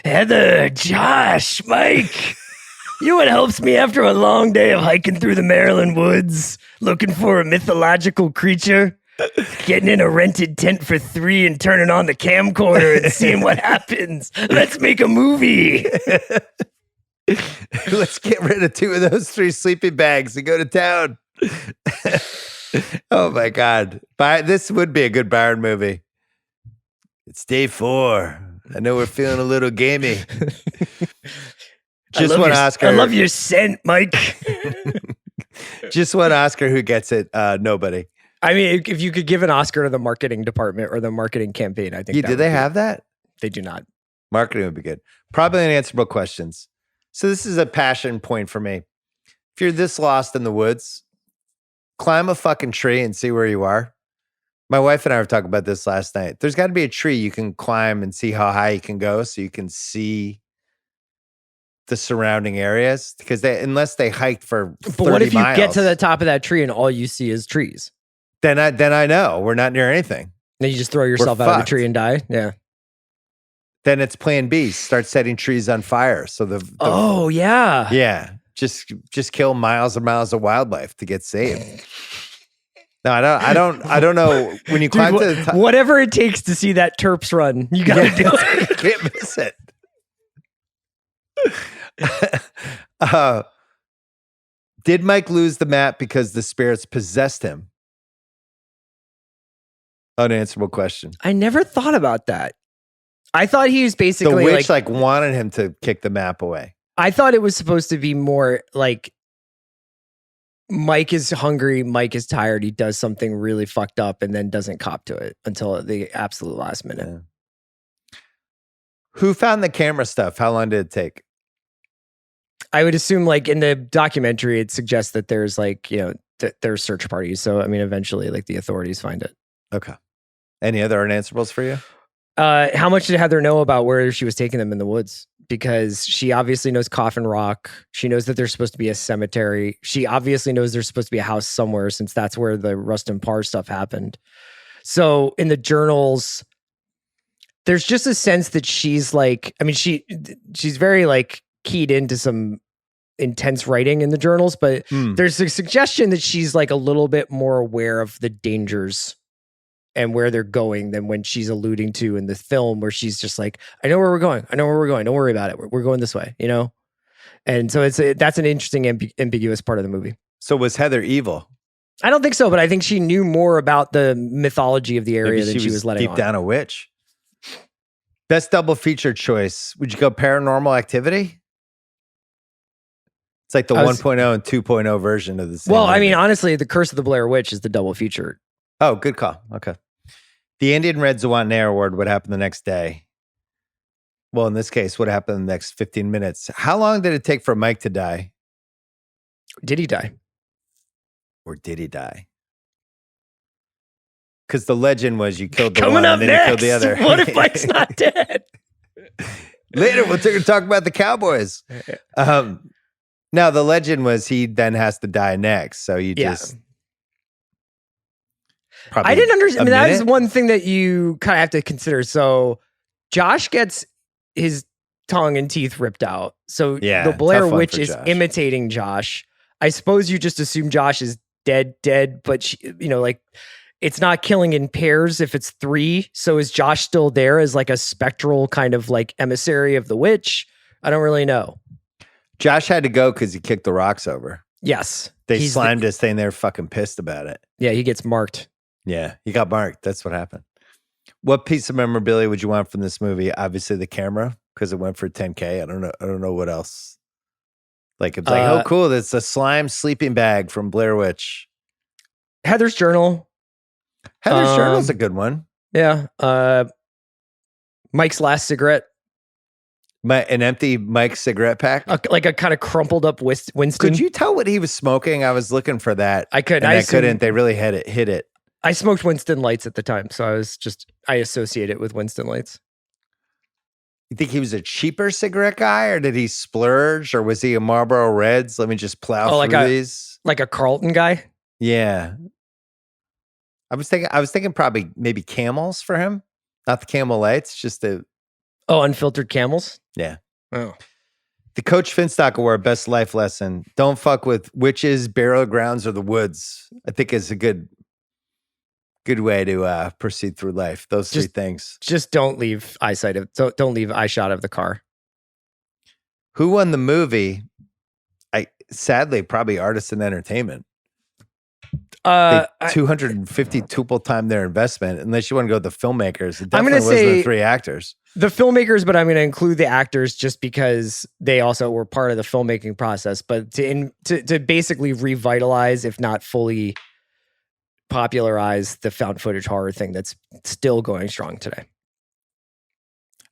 Heather, Josh, Mike. You know what helps me after a long day of hiking through the Maryland woods, looking for a mythological creature? Getting in a rented tent for 3 and turning on the camcorder and seeing what happens. Let's make a movie. Let's get rid of 2 of those 3 sleeping bags and go to town. Oh my God. This would be a good Byron movie. It's day 4. I know we're feeling a little gamey. Just one Oscar. I love your scent, Mike. Just one Oscar. Who gets it? Nobody. I mean, if you could give an Oscar to the marketing department or the markeking campaign, I think. Do they have that? They do not. Marketing would be good. Probably unanswerable questions. So this is a passion point for me. If you're this lost in the woods, climb a fucking tree and see where you are. My wife and I were talking about this last night. There's got to be a tree you can climb and see how high you can go so you can see the surrounding areas, because unless they hiked for 30 But what if you miles, get to the top of that tree and all you see is trees? Then I know we're not near anything. Then you just throw yourself out of the tree and die? Yeah. Then it's plan B. Start setting trees on fire. So oh yeah. Yeah. Just kill miles and miles of wildlife to get saved. No, I don't know. When you climb to the top, whatever it takes to see that Terps run, you gotta do it. You can't miss it. Did Mike lose the map because the spirits possessed him? Unanswerable question. I never thought about that. I thought he was basically the witch like wanted him to kick the map away. I thought it was supposed to be more like Mike is hungry, Mike is tired, he does something really fucked up and then doesn't cop to it until the absolute last minute. Yeah. Who found the camera stuff? How long did it take? I would assume, like in the documentary, it suggests that there's like, there's search parties. So, I mean, eventually, like the authorities find it. Okay. Any other unanswerables for you? How much did Heather know about where she was taking them in the woods? Because she obviously knows Coffin Rock. She knows that there's supposed to be a cemetery. She obviously knows there's supposed to be a house somewhere, since that's where the Rustin Parr stuff happened. So in the journals, there's just a sense that she's like, I mean, she's very like keyed into some intense writing in the journals, but there's a suggestion that she's like a little bit more aware of the dangers and where they're going than when she's alluding to in the film, where she's just like, I know where we're going. Don't worry about it. We're going this way, And so that's an interesting ambiguous part of the movie. So was Heather evil? I don't think so, but I think she knew more about the mythology of the area than she was letting deep on. Down a witch. Best double feature choice. Would you go Paranormal Activity? It's like the 1.0 and 2.0 version of the same Well, I movie. mean, honestly, The Curse of the Blair Witch is the double feature. Oh, good call. Okay. The Indian Red Zawannair Award, what happened the next day? Well, in this case, what happened in the next 15 minutes? How long did it take for Mike to die? Did he die? Or did he die? Because the legend was you killed the Coming one up and then you killed next, the other. what if Mike's not dead? Later, we'll talk about the Cowboys. Now, the legend was he then has to die next. So you just... I didn't understand. I mean, that is one thing that you kind of have to consider. So Josh gets his tongue and teeth ripped out. So the Blair Witch is imitating Josh. I suppose you just assume Josh is dead, but she, like it's not killing in pairs if it's 3. So is Josh still there as like a spectral kind of like emissary of the witch? I don't really know. Josh had to go because he kicked the rocks over. Yes. They slimed his thing. They're fucking pissed about it. Yeah, he gets marked. Yeah, he got marked. That's what happened. What piece of memorabilia would you want from this movie? Obviously the camera, because it went for $10K. I don't know what else. Like it's like, oh cool, that's a slime sleeping bag from Blair Witch. Heather's journal. Heather's journal's a good one. Yeah. Mike's last cigarette. An empty Mike's cigarette pack? Like a kind of crumpled up Winston. Could you tell what he was smoking? I was looking for that. I could. I couldn't. They really hit it. I smoked Winston Lights at the time, so I associate it with Winston Lights. You think he was a cheaper cigarette guy, or did he splurge, or was he a Marlboro Reds? Let me just plow through these. Like a Carlton guy? Yeah. I was thinking probably maybe Camels for him. Not the Camel Lights, just the... Oh, unfiltered Camels? Yeah. Oh. The Coach Finstock Award, best life lesson. Don't fuck with witches, burial grounds, or the woods. I think is a good way to proceed through life. Those 3 things. Just don't leave don't leave eye shot of the car. Who won the movie? Sadly, probably Artists and Entertainment. 250 tuple time their investment, unless you want to go with the filmmakers. It definitely wasn't the 3 actors. The filmmakers, but I'm going to include the actors just because they also were part of the filmmaking process. But to basically revitalize, if not fully popularize, the found footage horror thing that's still going strong today.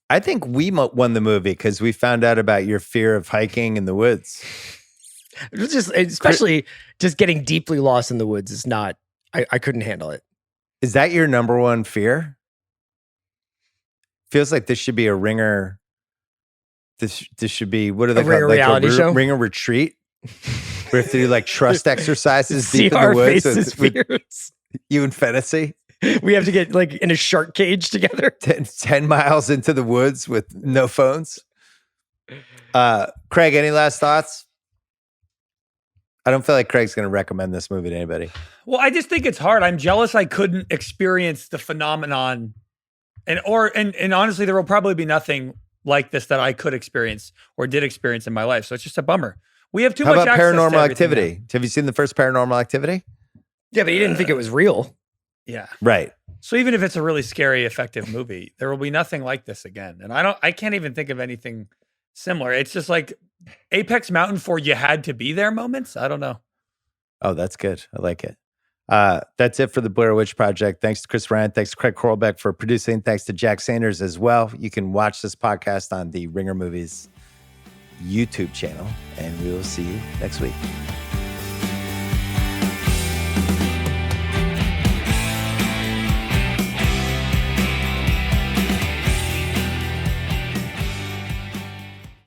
I think we won the movie because we found out about your fear of hiking in the woods. Especially just getting deeply lost in the woods is not. I couldn't handle it. Is that your number one fear? Feels like this should be a Ringer. This should be, what do they call it? Like reality show? Ringer retreat. We have to do like trust exercises See deep in our the woods faces fears. You and Fantasy. We have to get like in a shark cage together. 10 miles into the woods with no phones. Craig, any last thoughts? I don't feel like Craig's going to recommend this movie to anybody. Well, I just think it's hard. I'm jealous I couldn't experience the phenomenon. And honestly, there will probably be nothing like this that I could experience or did experience in my life. So it's just a bummer. We have too much access to everything. How about Paranormal Activity? Now. Have you seen the first Paranormal Activity? Yeah, but you didn't think it was real. Yeah. Right. So even if it's a really scary, effective movie, there will be nothing like this again. And I can't even think of anything similar. It's just like Apex Mountain for you had to be there moments. I don't know. Oh, that's good. I like it. That's it for the Blair Witch Project. Thanks to Chris Ryan. Thanks to Craig Korlbeck for producing. Thanks to Jack Sanders as well. You can watch this podcast on the Ringer Movies YouTube channel, and we will see you next week.